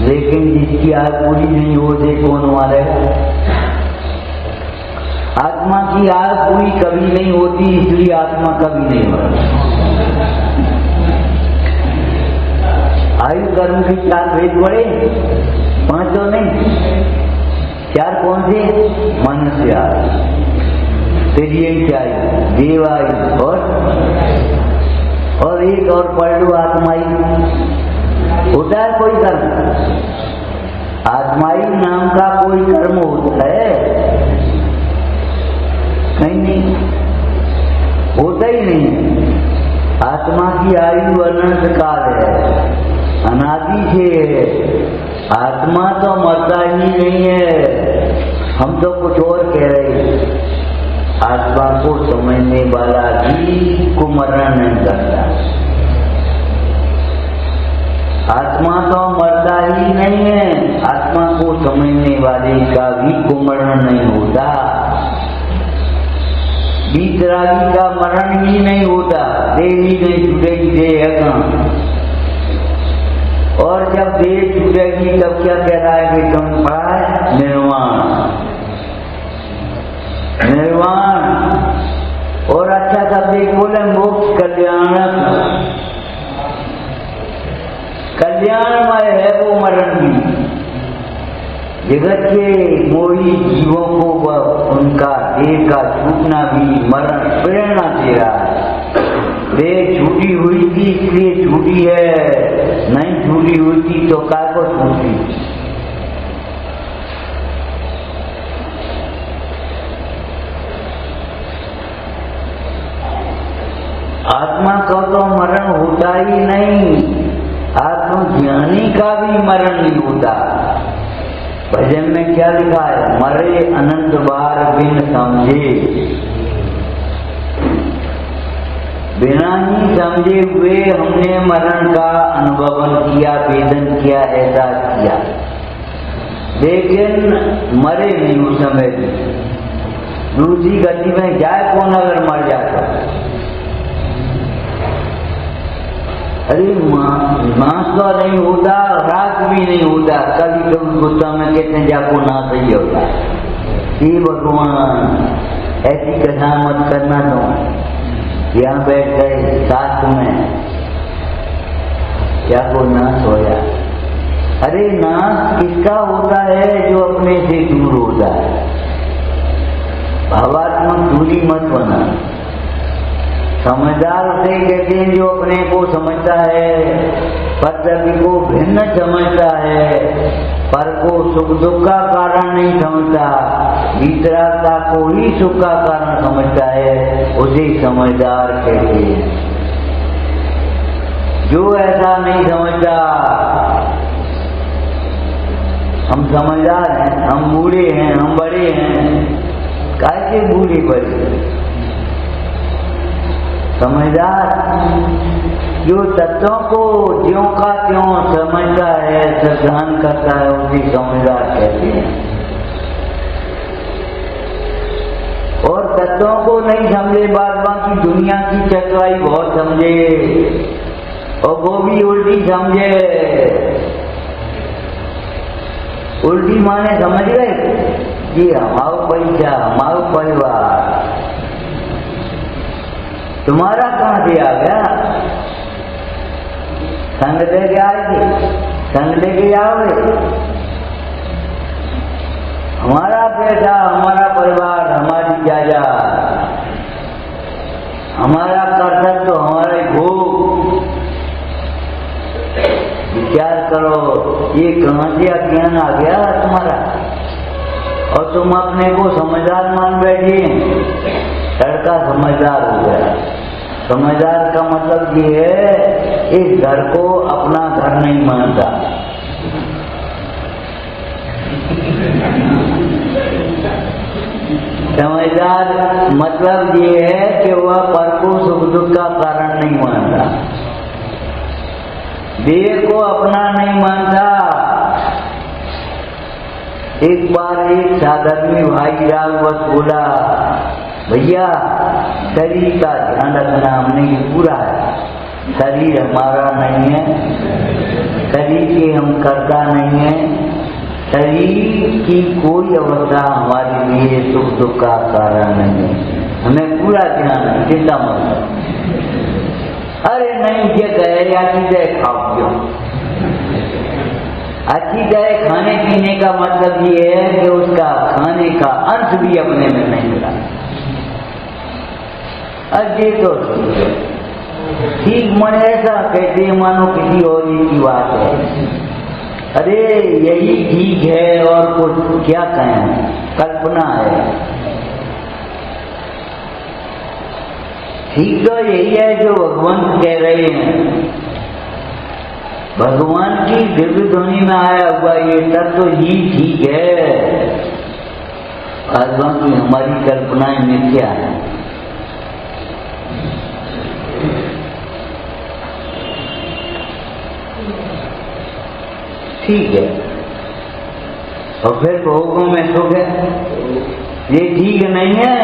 लेकिन जिसकी आग पूरी नहीं होती कौन मारेगा? आत्मा की आग पूरी कभी नहीं होती, इसलिए आत्मा कभी नहीं मरती। आयु कर्म के 4 भेद बड़े, 5 तो नहीं। चार कौन से? मनुष्य आयु, फिर ये चाहिए देव आयु, और एक और पढ़ लो आत्मायु। होता है कोई कर्म? आत्मायु नाम का कोई कर्म होता है? कहीं नहीं, होता ही नहीं। आत्मा की आयु अनंत काल है, अनादि से है। आत्मा तो मरता ही नहीं है। हम तो कुछ और कह रहे हैं। आत्मा को समझने वाला भी को मरण नहीं करता। आत्मा तो मरता ही नहीं है। आत्मा को समझने वाले का भी को मरण नहीं होता। बीतरागी का मरण ही नहीं होता। देह ही नहीं छूटेगी, देह है कहाँ? और जब देह छूटेगी तब क्या कह रहा है कि तुम पढ़ा है? निर्वाण, निर्वाण। और अच्छा शब्द एक बोले मोक्ष कल्याणक, कल्याणमय है वो मरण भी। जगत के मोही जीवों को उनका देह का छूटना भी मरण प्रेरणा दे रहा है। देह छूटी हुई थी इसलिए छूटी है, नहीं छूटी हुई थी तो काय को छूटी। आत्मा का तो मरण होता ही नहीं। आत्मज्ञानी का भी मरण नहीं होता। भजन में क्या लिखा है? मरे अनंत बार बिन समझे, बिना ही समझे हुए हमने मरण का अनुभवन किया, वेदन किया, ऐसा किया, लेकिन मरे नहीं उस समय भी। दूसरी गति में जाए कौन अगर मर जाता? अरे मांस तो नहीं होता, राख भी नहीं होता। कभी कभी गुस्सा में कहते हैं जाको ना सही होता। हे भगवान, ऐसी कथा मत करना। तो यहाँ बैठ गए शास्त्र में, जाको नाश होया। अरे नाश किसका होता है? जो अपने से दूर होता है। भावात्मक दूरी मत बना। समझदार उसे कहते हैं जो अपने को समझता है, पद्धति को भिन्न समझता है, पर को सुख दुख का कारण नहीं समझता, वितरागता को ही सुख का कारण समझता है, उसे समझदार कहते हैं। जो ऐसा नहीं समझता, हम समझदार हैं, हम बूढ़े हैं, हम बड़े हैं, कैसे बूढ़े बड़े? समझदार जो तत्वों को ज्यों का त्यों समझता है, श्रद्धान करता है, उसे समझदार कहते हैं। और तत्वों को नहीं समझे, बाद बाकी दुनिया की चतुराई बहुत समझे और वो भी उल्टी समझे। उल्टी माने समझ गए कि हमारा पैसा, हमारा परिवार तुम्हारा कहाँ से आ गया? संग लेके आए थे, संग लेके आओगे। हमारा पैसा, हमारा परिवार, हमारी जायदाद, हमारा कर्तव्य, हमारे भोग। विचार करो, ये कहाँ से अज्ञान आ गया तुम्हारा? और तुम अपने को समझदार मान बैठे। लड़का समझदार हो गया। समझदार का मतलब ये है, इस घर को अपना घर नहीं मानता। समझदार मतलब ये है कि वह पर को सुख दुख का कारण नहीं मानता, देह को अपना नहीं मानता। एक बार एक साधर्मी भाई राघवत बोला, भैया शरीर का ध्यान रखना, हमने ये पूरा है, शरीर हमारा नहीं है, शरीर के हम करता नहीं है, शरीर की कोई अवस्था हमारे लिए सुख दुख का कारण नहीं है, हमें पूरा ध्यान है, चिंता मत। अरे नहीं, ये कहे या चीजें खाओ क्यों? अच्छी तरह खाने पीने का मतलब ये है कि उसका खाने का अंश भी अपने में नहीं मिला। अरे तो ठीक मन ऐसा कहते हैं मानो किसी और की बात है। अरे यही ठीक है और कुछ क्या कहें, कल्पना है। ठीक तो यही है जो भगवान कह रहे हैं। भगवान की दिव्य ध्वनि में आया हुआ ये सब तो ही ठीक है, और बाकी हमारी कल्पनाएं मिथ्या है। ठीक है, और फिर भोगों में सुख है, ये ठीक नहीं है।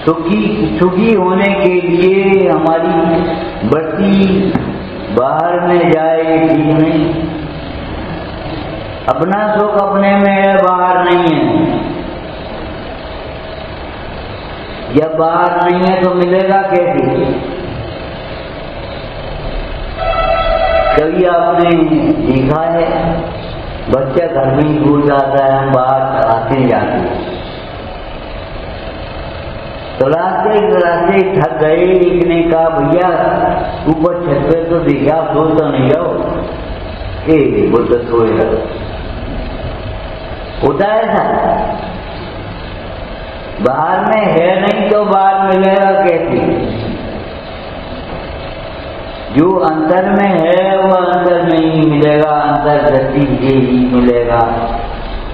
सुखी होने के लिए हमारी बत्ती बाहर में जाए, ठीक नहीं। अपना सुख अपने में है, बाहर नहीं है। जब बाहर नहीं है तो मिलेगा कैसे? कभी आपने देखा है बच्चा घर में ही भूल जाता है, हम बाहर आते जाते तो रास्ते थक गए, एक ने कहा भैया ऊपर छत पे तो देखा, सोच तो नहीं रहो, वो तो सोएगा। होता है ऐसा, बाहर में है नहीं तो बाहर मिलेगा कैसे? जो अंतर में है वो अंतर में ही मिलेगा, अंतर दृष्टि से ही मिलेगा,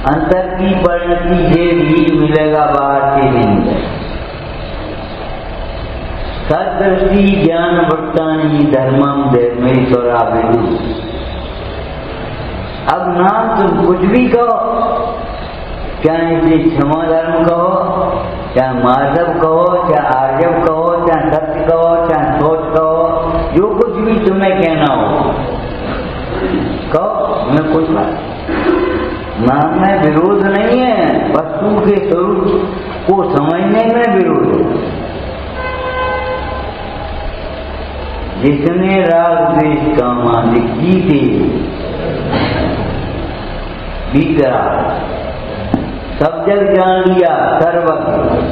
अंतर की परिणति से भी मिलेगा, बाहर से नहीं मिलेगा। सदृष्टि ज्ञान भक्तानि धर्मम धर्मेश्वरा विदु। अब नाम तुम कुछ भी कहो, चाहे इसे क्षमा धर्म कहो, चाहे माधव कहो, चाहे आर्जव कहो, चाहे सत्य कहो, चाहे सोच कहो, जो कुछ भी तुम्हें कहना हो कहो, मैं कुछ नाम में विरोध नहीं है, वस्तु के स्वरूप को समझने में विरोध है। जिसने राग द्वेष कामादि जीते बीतरा, सब जग जान लिया सर्वज्ञ,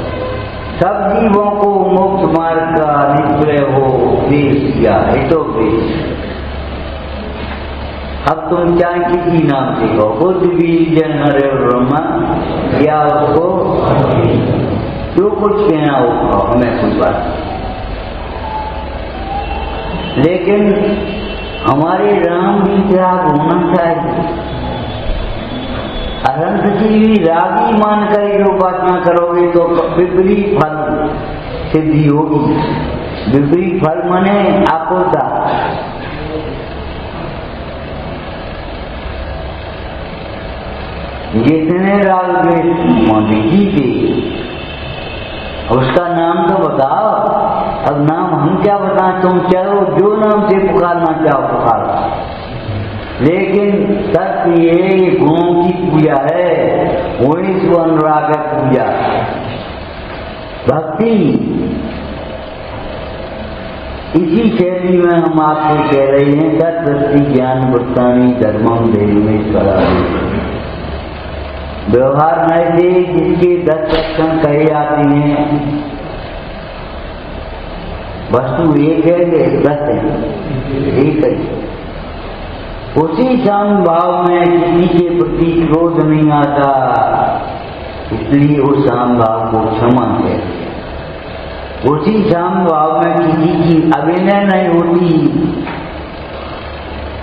सब जीवों को मुक्त मार्ग का निश्चय हो उपदेश किया, हितोपदेश। अब तुम चाहे किसी नाम से कहो, बुद्ध बीज जन हरे ब्रह्मा, या उसको जो कुछ कहना हो, हमें कोई बात। लेकिन हमारे राम भी राग होना चाहिए। अनंत की भी रागी मानकर जो उपासना करोगे तो विपरीत फल सिद्धि होगी। विपरीत फल माने आकुलता। जितने राग द्वेष मोदी थे, उसका नाम तो बताओ। अब नाम हम क्या बताएं, तुम चाहो जो नाम से पुकारना चाहो पुकारो, लेकिन सत्य ये गुणों की पूजा है, वही स्व अनुराग पूजा भक्ति। इसी शैली में हम आपसे कह रहे हैं, सत्य ज्ञान वृत्तानि धर्मम धर्मेश्वरा। व्यवहार में से जिसके 10 लक्षण कहे जाते हैं, वस्तु एक है कि 10 है? एक है। उसी समभाव में किसी के प्रति क्रोध नहीं आता, इसलिए उस समभाव को क्षमा है। उसी समभाव में किसी की अभिनय नहीं होती,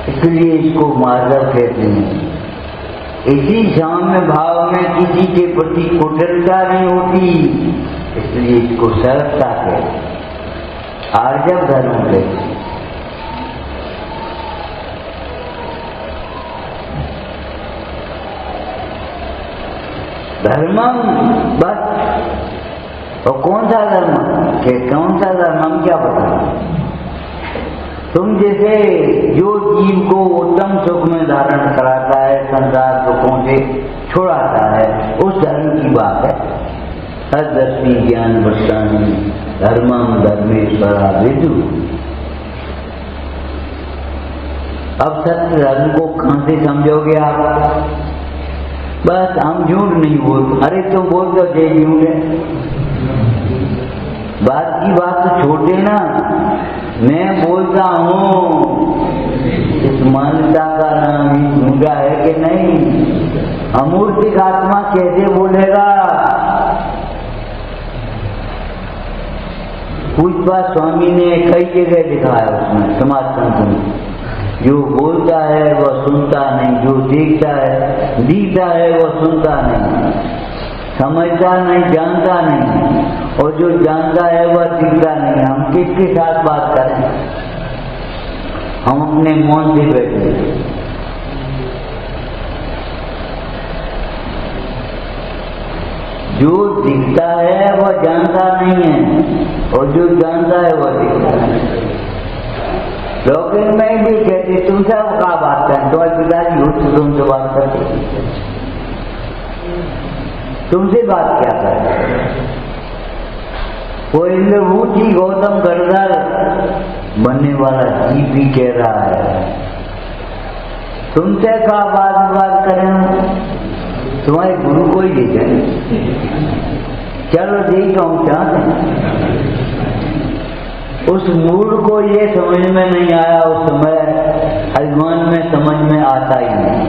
इसलिए इसको माधव कहते हैं। इसी साम्य भाव में किसी के प्रति कुटिलता नहीं होती, इसलिए इसको सरलता कहते हैं, आर्जव धर्म कहते हैं। धर्मम बस, और कौन सा धर्म के कौन सा धर्म हम क्या बताएं? तुम जैसे जो जीव को उत्तम सुख में धारण कराता है, संसार सुखों से छुड़ाता है, उस धर्म की बात है। सदृष्टि ज्ञान वृत्तानि धर्मम धर्मेश्वरा विदु। अब सत्य धर्म को कहां से समझोगे आप? बस हम झूठ नहीं बोलते। अरे तुम बोल दो जय झूठ है, बात की बात तो छोटे ना। मैं बोलता हूँ, इस मान्यता का नाम ही झूठा है कि नहीं? अमूर्तिक आत्मा कैसे बोलेगा? पूज्य स्वामी ने कई जगह दिखाया उसमें समाज तंत्र में, जो बोलता है वह सुनता नहीं, जो देखता है दिखता है वह सुनता नहीं, समझता नहीं जानता नहीं, और जो जानता है वह दिखता नहीं। हम किसके साथ बात करें? हम अपने मौन से बैठे। जो दिखता है वह जानता नहीं है, और जो जानता है वह दिखता है। लेकिन मैं भी कहती तुमसे क्या बात करें? तुम्हारे पिताजी हो तो तुमसे बात करते, तुमसे बात क्या करें? वो इंद्रभूति गौतम गढ़धर बनने वाला जीव भी कह रहा है, तुमसे क्या बात करें? तुम्हारे गुरु को ही ले जाए। चलो देखो हम चाहते हैं। उस मूड को ये समझ में नहीं आया, उस समय अभिमान में समझ में आता ही नहीं।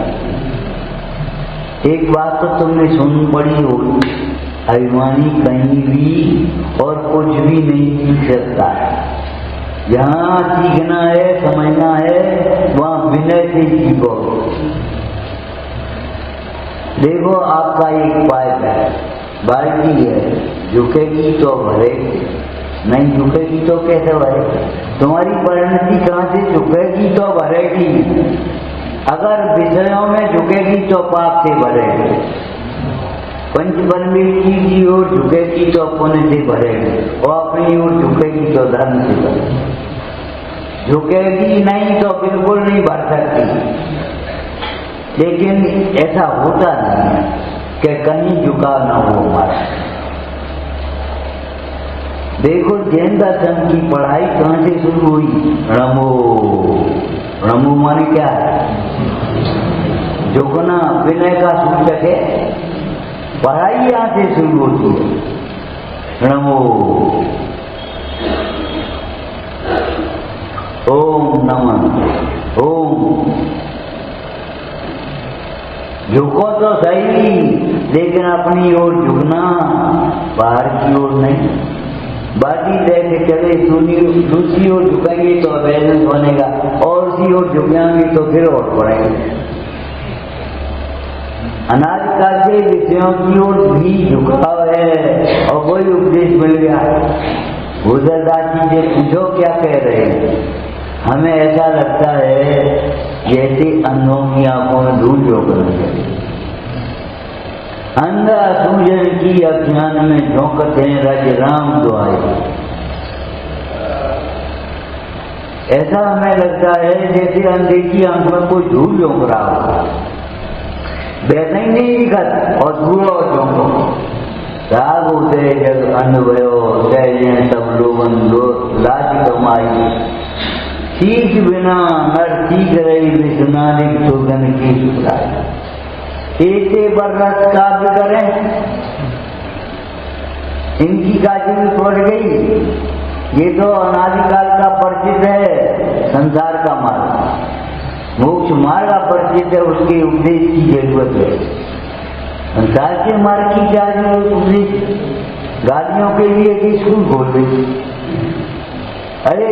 एक बात तो तुमने सुन पड़ी हो, अभिमानी कहीं भी और कुछ भी नहीं सीख सकता है। जहाँ सीखना है समझना है वहाँ विनय से सीखो। देखो आपका एक पाइप है, बाल्टी है, झुकेगी तो भरेगी, नहीं झुकेगी तो कैसे भरेगी? तुम्हारी परिणति कहाँ से झुकेगी तो भरेगी? अगर विषयों में झुकेगी तो पाप से भरेगी, पंचबनवीर की ओर झुकेगी तो पुण्य से भरेगी, और अपनी ओर झुकेगी तो धर्म से भरेगी। झुकेगी नहीं तो बिल्कुल नहीं भर सकती। लेकिन ऐसा होता नहीं है कि कहीं झुकाव न हो हमारा। देखो जैन दर्शन की पढ़ाई कहाँ से शुरू हुई? णमो। णमो माने क्या है? झुकना विनय का सूचक है। पढ़ाई यहाँ से शुरू होती है। णमो। ओम नमः। ओम। झुको तो सही, लेकिन अपनी ओर झुकना, बाहर की ओर नहीं। बाकी लेके चले दूसरी ओर झुकेंगे तो बैलेंस बनेगा, और उसी ओर झुकेंगे तो फिर और पड़ेंगे। अनादिकाल से विषयों की ओर भी झुकाव है, और कोई उपदेश मिल गया। भूधरदास जी से पूछो क्या कह रहे हैं? हमें ऐसा लगता है जैसे अंधों की आंखों में धूल झोंकने लगे। अंधा सूजन की अज्ञान में झोंकते हैं रज राम दुआए। ऐसा हमें लगता है जैसे अंधे की आंख में कोई धूल झोंक रहा हो। वैसा ही नहीं दिखत और धूल और झोंको। राग उदय जग अंध भयो, सहजे सब लोगन लाज कमाई। सीख बिना नर सीख रही विष्णालिक सुगन की सुखराई। ऐसे बरस काव्य करें, इनकी काजी भी पड़ गई। ये तो अनादिकाल का परिचित है, संसार का मार्ग, मोक्ष मार्ग परिचित है, उसके उपदेश की जरूरत है। संसार के मार्ग की क्या जरूरत? उपदेश गाड़ियों के लिए एक स्कूल खोल दी। अरे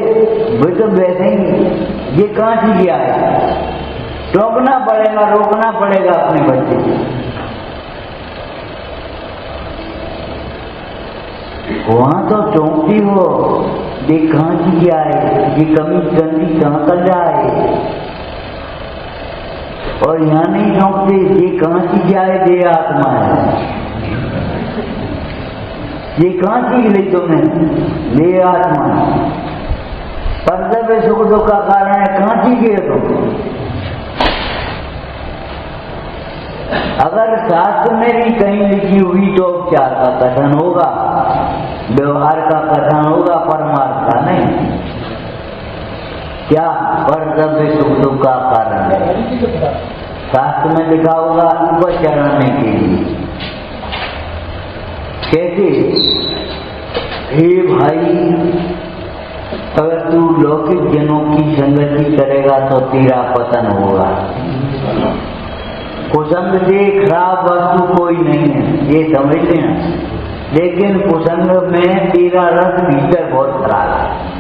वे तो वैसे ही, ये कहाँ से गया है? टोकना पड़ेगा, रोकना पड़ेगा अपने बच्चे को। वहां तो चौंकती हो, ये कहाँ से गया है? ये कमी गंदी कहाँ कर जाए? और यहाँ नहीं चौंकते, ये कहाँ से गया है? दे आत्मा है, ये कहाँ सीख ली तुमने? दे आत्मा है। पर्दे पे सुख दुख का कारण है, कहाँ सीखे तुम? अगर शास्त्र में भी कहीं लिखी हुई तो उपचार का कथन होगा, व्यवहार का कथन होगा, परमार्थ का नहीं। क्या पर सभ्य सुख दुख का कारण है। शास्त्र में लिखा होगा ऊपर चढ़ाने के लिए। कैसे? हे भाई, अगर तू लौकिक जनों की संगति करेगा तो तेरा पतन होगा। कुसंग से खराब वस्तु कोई नहीं है, ये समझ लेना। लेकिन कुसंग में तेरा रस भीतर बहुत खराब है।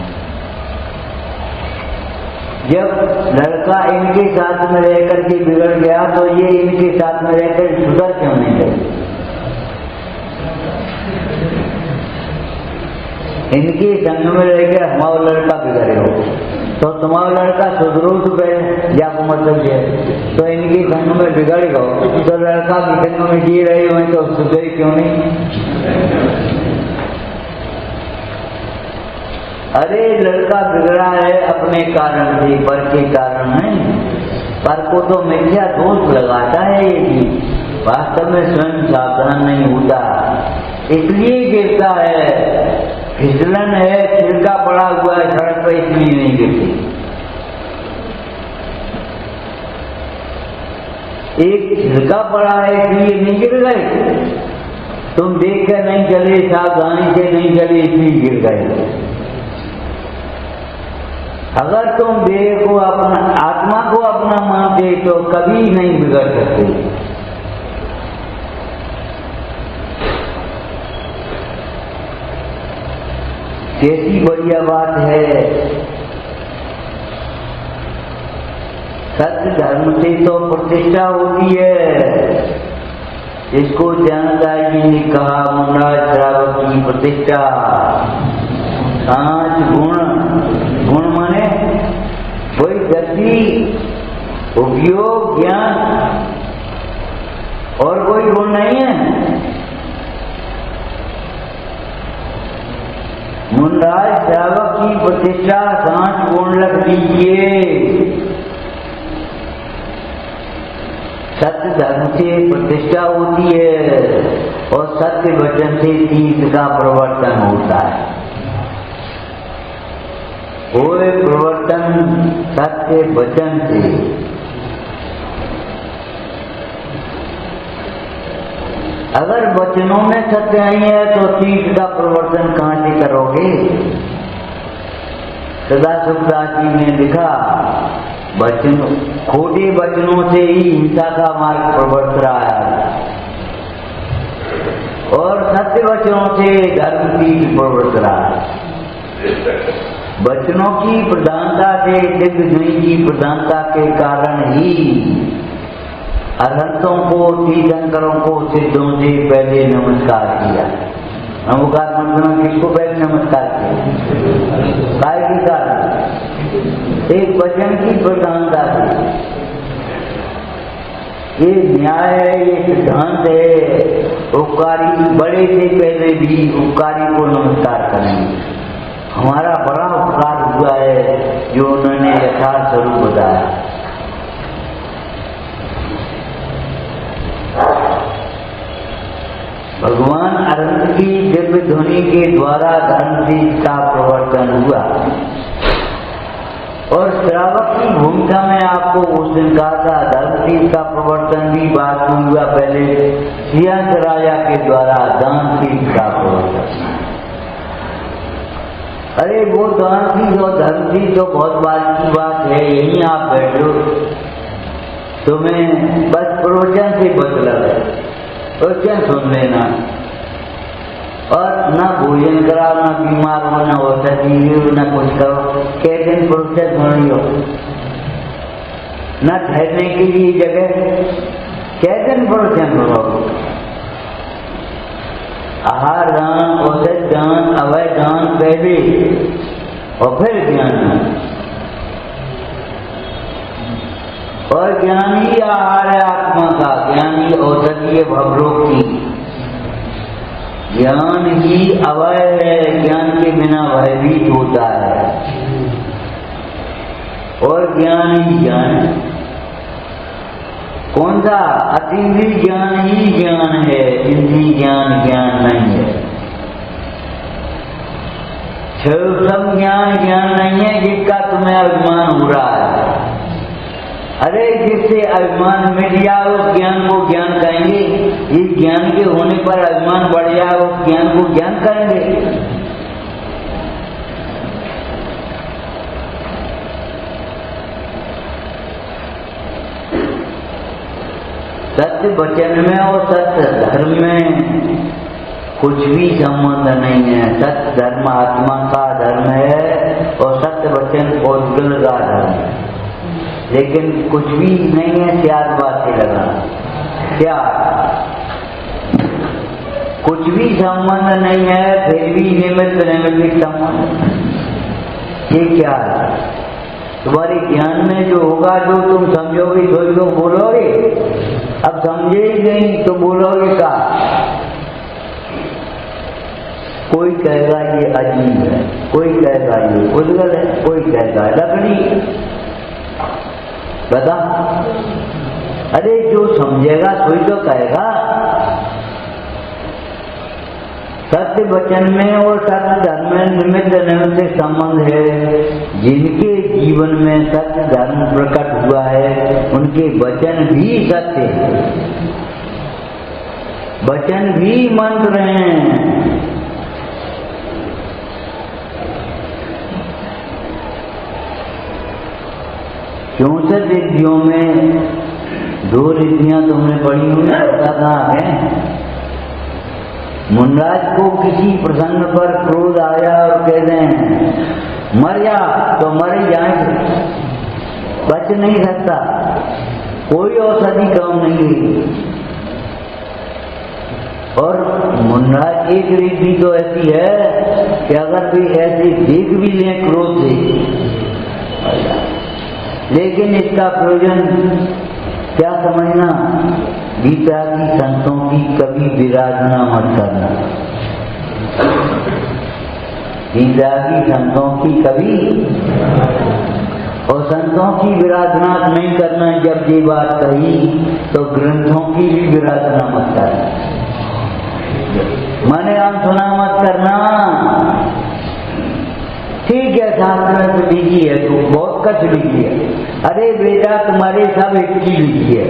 जब लड़का इनके साथ में रहकर के बिगड़ गया तो ये इनके साथ में रहकर सुधर क्यों नहीं गए? इनके संग में रह गया हमारा लड़का बिगड़े हो, तो तुम्हारा लड़का सुधरो तो पहले या को मतलब है। तो इनके संग में बिगड़ गए तो लड़का के संग में जी रहे हुए तो सुधरे क्यों नहीं? अरे लड़का बिगड़ा है अपने कारण से, पर के कारण नहीं। पर को तो मिथ्या दोष लगाता है ये जी, वास्तव में स्वयं सावधान नहीं होता, इसलिए गिरता है। फिसलन है, छिलका पड़ा हुआ है सड़क पर, इसलिए नहीं गिरती। एक छिलका पड़ा है इसलिए नहीं गिर गए। तुम देख कर नहीं चले, सावधानी से नहीं चले, इसलिए गिर गए। अगर तुम देह को अपना, आत्मा को अपना मानते तो कभी नहीं बिगड़ सकते। कैसी बढ़िया बात है। सत्य धर्म से तो प्रतिष्ठा होती है। इसको ज्ञानदाय जी ने कहा, मुंडराज श्रावक की प्रतिष्ठा। 5 गुण, गुण माने वही गति, उपयोग, ज्ञान, और कोई गुण नहीं है। मुंडराज श्रावक की प्रतिष्ठा 5 गुण रख दीजिए। सत्य धर्म से प्रतिष्ठा होती है और सत्य वचन से तीर्थ का प्रवर्तन होता है। कोई प्रवर्तन सत्य वचन से। अगर वचनों में सत्य नहीं है तो तीर्थ का प्रवर्तन कहां से करोगे? सदा सुखदास जी ने लिखा, वचन खोटे वचनों से ही हिंसा का मार्ग प्रवर्त रहा है और सत्य वचनों से धर्म तीर्थ प्रवर्त रहा है। वचनों की प्रधानता से, दिग्विजय की प्रधानता के कारण ही अरहंतों को, तीर्थंकरों को, सिद्धों से पहले नमस्कार किया। नमस्कार मतलब किसको पहले नमस्कार किया? काय के कारण? एक वचन की प्रधानता से। ये न्याय है, ये सिद्धांत है। उपकारी बड़े से पहले भी उपकारी को नमस्कार करेंगे। हमारा बड़ा उपकार हुआ है जो उन्होंने यथार्थ स्वरूप बताया। भगवान अनंत की दिव्य ध्वनि के द्वारा धर्म तीर्थ का प्रवर्तन हुआ और श्रावक की भूमिका में आपको उस दिन कहा था धर्म तीर्थ का प्रवर्तन भी बाद में हुआ। पहले सिंहस्थ राजा के द्वारा दान तीर्थ का प्रवर्तन। अरे वो दान तीर्थ और धर्म तीर्थ तो बहुत बात की बात है, यहीं आप बैठो, तुम्हें बस प्रवचन से मतलब है, प्रवचन सुन लेना और न भोजन कराओ, न बीमार हो, न औषधि लो, न कुछ करो। कै दिन प्रवचन सुन लियो, न ठहरने के लिए जगह, कै दिन प्रवचन सुनो। आहार दान, औषध दान, अवय दान पहले और फिर ज्ञान। और ज्ञान ही आहार है आत्मा का, ज्ञान ही औषधि है भवरोग की। ज्ञान ही अवय है, ज्ञान के बिना भयभीत होता है। और ज्ञान ही ज्ञान, कौन सा? अतीन्द्रिय ज्ञान ही ज्ञान है, इंद्रिय ज्ञान ज्ञान नहीं है। सब ज्ञान ज्ञान नहीं है जिसका तुम्हें अभिमान हो रहा है। अरे जिससे अभिमान मिट जाए उस ज्ञान को ज्ञान कहेंगे, इस ज्ञान के होने पर अभिमान बढ़ जाए उस ज्ञान को ज्ञान कहेंगे। सत्य वचन में और सत्य धर्म में कुछ भी संबंध नहीं है। सत्य धर्म आत्मा का धर्म है और सत्य वचन पौधगल का धर्म है, लेकिन कुछ भी नहीं है। त्याग बातें लगा क्या कुछ भी संबंध नहीं है, फिर भी निमित्त निमित्त संबंध। ये क्या है? तुम्हारे ज्ञान में जो होगा, जो तुम समझोगे तो बोलोगे। अब समझे ही नहीं तो बोलोगे क्या? कोई कहेगा ये अजीब है, कोई कहेगा ये उद्गल है, कोई कहेगा लकड़ी। बता, अरे जो समझेगा कोई तो कहेगा। सत्य वचन में और सत्य धर्म में निमित्त निमित्त संबंध है। जिनके जीवन में सत्य धर्म प्रकट हुआ है उनके वचन भी सत्य है, वचन भी मंत्र हैं। 64 रिद्धियों में 2 रिद्धियां तुमने पढ़ी हुई, पता कहाँ है? मुनराज को किसी प्रसंग पर क्रोध आया और कहते हैं मर जा, तो मर ही जाएंगे, बच नहीं सकता, कोई औषधि काम नहीं हुई। और मुनराज एक रिद्धि तो ऐसी है कि अगर भी ऐसी देख भी लें क्रोध से, लेकिन इसका प्रयोजन क्या समझना? गीता की संतों की कभी विराधना मत करना। गीता की संतों की कभी, और संतों की विराधना नहीं करना। जब ये बात कही तो ग्रंथों की भी विराधना मत करना, माने हम सुना मत करना। ठीक है, शास्त्र में तो लिखी है, तो बहुत कच लिखी है। अरे बेटा, तुम्हारे सब हित की लिखी है,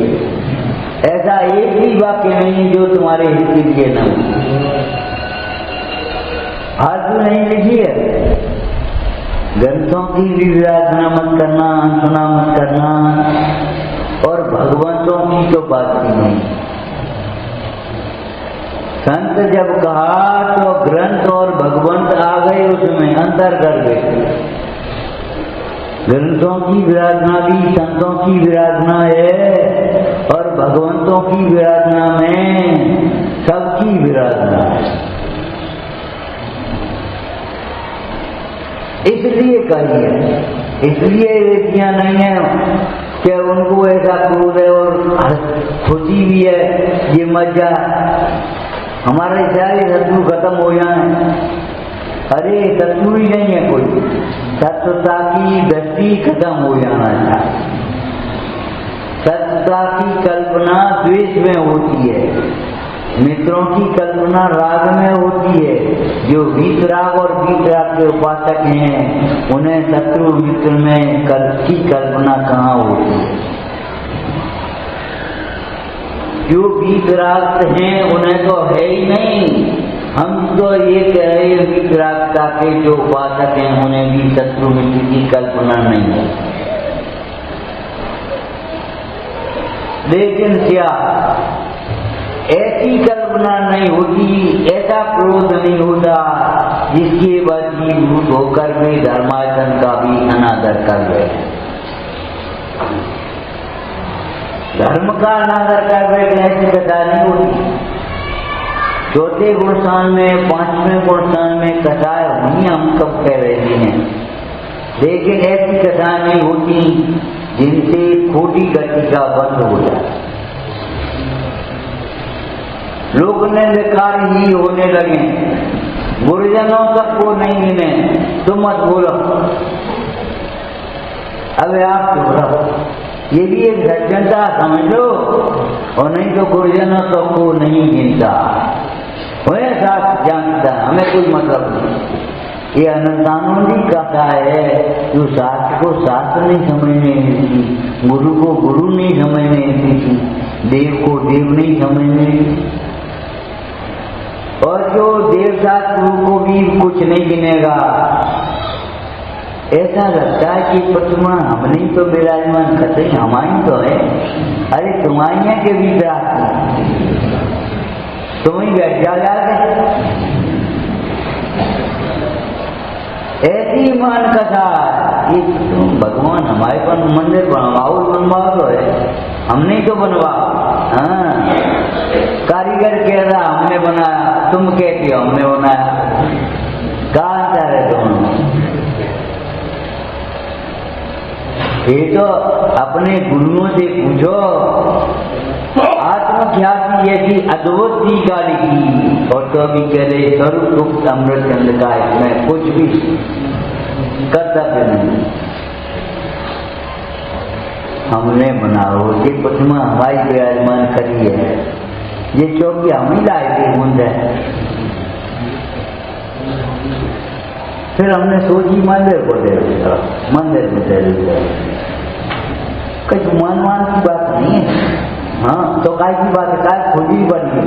ऐसा एक भी वाक्य नहीं जो तुम्हारे हित के लिए न हो। फालतू नहीं लिखी है। ग्रंथों की भी विराधना मत करना, अनसुना मत करना, और भगवंतों की तो बात ही नहीं। संत जब कहा तो ग्रंथ और भगवंत आ गए, उसमें अंतर कर गए। ग्रंथों की विराधना भी संतों की विराधना है, और भगवंतों की विराधना में सबकी विराधना है। इसलिए कही है, इसलिए रिद्धियां नहीं है कि उनको ऐसा क्रोध है और खुशी भी है ये मत जा, हमारे सारे शत्रु खत्म हो जाए। अरे शत्रु ही नहीं है कोई, सत्यता की दृष्टि खत्म हो जाना चाहिए। सत्यता की कल्पना द्वेष में होती है, मित्रों की कल्पना राग में होती है। जो वीतराग और वीतराग के उपासक हैं उन्हें शत्रु मित्र में की कल्पना कहाँ होती है? जो वीतराग हैं उन्हें तो है ही नहीं। हम तो ये कह रहे हैं वीतरागता के जो उपासक हैं उन्हें भी शत्रु मित्र की कल्पना नहीं है। लेकिन क्या ऐसी कल्पना नहीं होती, ऐसा क्रोध नहीं होता जिसके वशीभूत होकर वे धर्माचरण का भी अनादर कर गए। धर्म का अनादर कर बैठे ऐसी कथा नहीं होती। चौथे गुणस्थान में, 5वें गुणस्थान में कथाएं हुई, हम कब कह रहे हैं, लेकिन ऐसी कथा नहीं होती जिनसे खोटी गति का बंद हो जाए। लोग निंदकार ही होने लगे, गुरुजनों तक को नहीं मिले, तुम मत बोलो, अब आप चुप रहो। ये भी एक सज्जनता समझ लो, और नहीं तो गुरुजनों तक को नहीं गिनता, वह साथ जानता, हमें कोई मतलब नहीं। ये अनंतानुदी कथा है जो शास्त्र को शास्त्र नहीं समझने थी, गुरु को गुरु नहीं समझने थी, देव को देव नहीं समझने थी, और जो देव शास्त्र को भी कुछ नहीं गिनेगा। ऐसा लगता है कि प्रतिमा हमने तो विराजमान करते हमारी तो है, अरे तुम्हारी है के भी तुम ही बैठ जाओगे। ऐसी मान कथा ये तुम भगवान हमारे पास मंदिर बनवाओ बनवाओ तो है, हमने तो बनवाओ। हाँ, कारीगर कह रहा हमने बनाया, तुम कहते हो हमने बनाया, कहाँ अंतर है दोनों? ये तो अपने गुरुओं से पूछो। आत्मख्याति जैसी अद्भुत टीका लिखी और तो भी कह रहे स्वरूप गुप्त अमृत चंद का इसमें कुछ भी कर्तव्य नहीं। हमने बनाओ ये प्रतिमा हमारी विराजमान करी है, ये चौकी हम ही लाए थे मंदिर। फिर हमने सोची मंदिर को दे दिया, मंदिर में दे दिया। कहीं मान की बात नहीं है। हाँ तो काय की बात है, काय खुद ही बनी,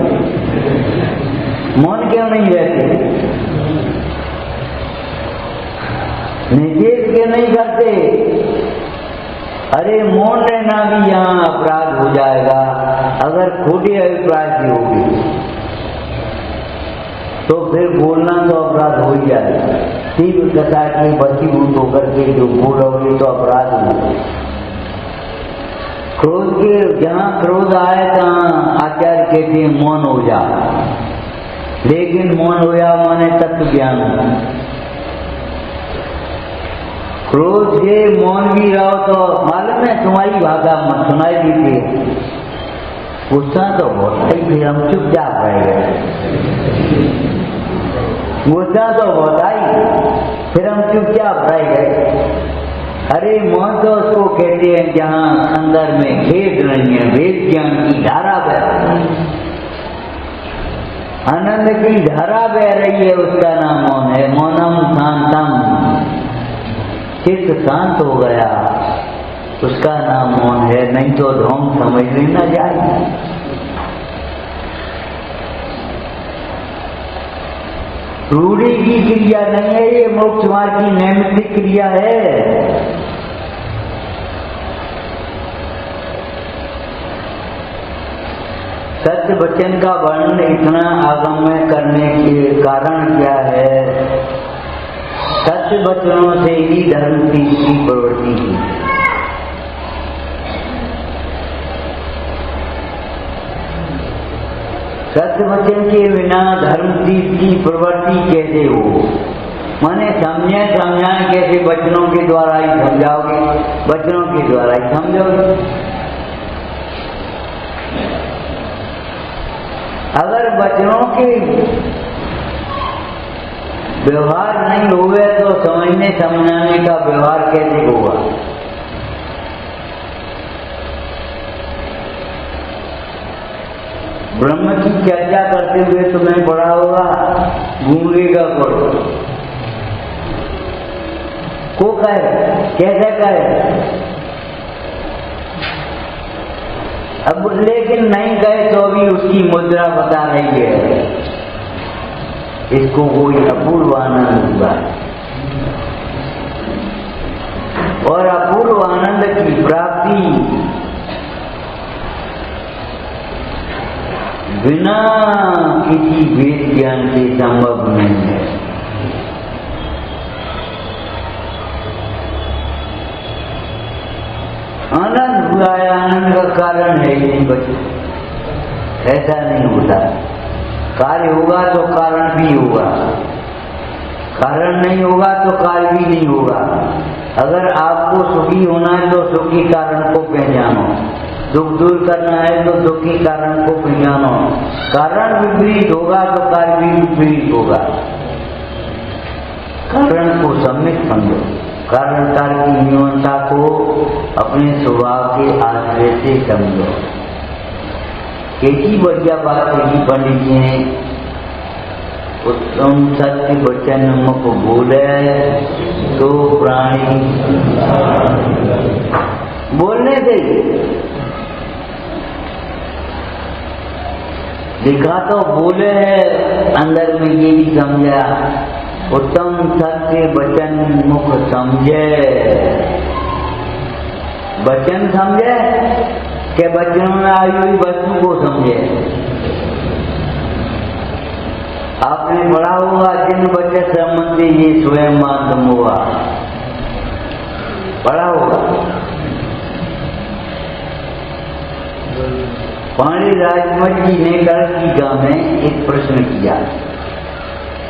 मौन क्यों नहीं रहते, निषेध क्यों नहीं करते? अरे मौन रहना भी यहाँ अपराध हो जाएगा अगर खोटे अभिप्राय की होगी, तो फिर बोलना तो अपराध हो ही जाएगा। तीव्र कथा की बसीभूत होकर के जो बोलोगे तो अपराध होगा। क्रोध के जहाँ क्रोध आए तहाँ आचार्य कहते हैं मौन हो जा, लेकिन मौन हो जा माने तत्व ज्ञान। क्रोध से मौन भी रहो तो मालूम है तुम्हारी भाषा मत सुनाई दीजिए। गुस्सा तो बहुत है, फिर हम चुपचाप रह गए। गुस्सा तो बहुत आई, फिर हम चुपचाप रह गए। अरे मौन तो उसको कहते हैं जहाँ अंदर में खेद नहीं है, वेद ज्ञान की धारा बह रही है, आनंद की धारा बह रही है, उसका नाम मौन है। मौनम शांतम, चित्त शांत हो गया, उसका नाम मौन है। नहीं तो ढोंग समझ लेना जाए। रूढ़ी की क्रिया नहीं है ये, मोक्ष मार्ग की नैमित्तिक क्रिया है। सत्य वचन का वर्णन इतना आगम्य करने के कारण क्या है? सत्य वचनों से ही धर्म की प्रवृत्ति की। सत्य वचन के बिना धर्म की प्रवृत्ति कैसे हो? माने समझाए कैसे? वचनों के द्वारा ही समझाओगे, वचनों के द्वारा ही समझोगे। अगर वचनों के व्यवहार नहीं हुए तो समझने समझाने का व्यवहार कैसे होगा? ब्रह्म की चर्चा करते हुए तुम्हें पढ़ा होगा गूंगे का गुड़ को कहे, कैसे कहे? अब लेकिन नहीं कहे तो भी उसकी मुद्रा बता रही है, इसको कोई अपूर्व आनंद हुआ। और अपूर्व आनंद की प्राप्ति बिना किसी वेद ज्ञान के संभव नहीं है। आनंद हुआ है, आनंद का कारण है ही नहीं बच्चे, ऐसा नहीं होता। कार्य होगा तो कारण भी होगा, कारण नहीं होगा तो कार्य भी नहीं होगा। अगर आपको सुखी होना है तो सुखी कारण को पहचानो, दुख दूर करना है तो दुखी कारण को पहचानो। कारण विपरीत होगा तो कार्य भी विपरीत होगा। कारण को सम्यक समझो, कारण कार्य की न्यूनता को अपने स्वभाव के आश्रय से समझो। एक ही बढ़िया बात है कि पंडित जी ने उत्तम सत्य वचन मुख बोले तो प्राणी बोलने दे। लिखा तो बोले है, अंदर में ये भी समझा, उत्तम सत्य वचन मुख समझे। वचन समझे के वचनों में आई हुई वस्तु को समझे। आपने पढ़ा होगा जिन बच्चे संबंधी ये स्वयं माध्यम हुआ, पढ़ा होगा। पाणी राजमल जी ने गणिका में एक प्रश्न किया।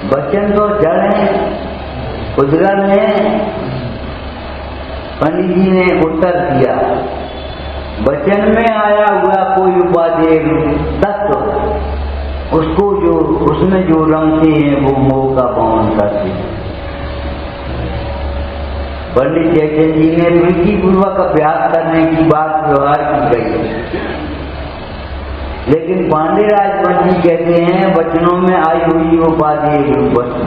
वचन तो जड़ है, उद्गल ने पंडित जी ने उत्तर दिया, वचन में आया हुआ कोई उपादेय तत्व उसको जो उसमें जो रमते हैं वो मोह का पावन करते हैं। पंडित चैतन्य जी ने प्रीति पूर्वक अभ्यास करने की बात व्यवहार की गई, लेकिन पांडेराज पंडित जी कहते हैं वचनों में आई हुई उपादेय वस्तु।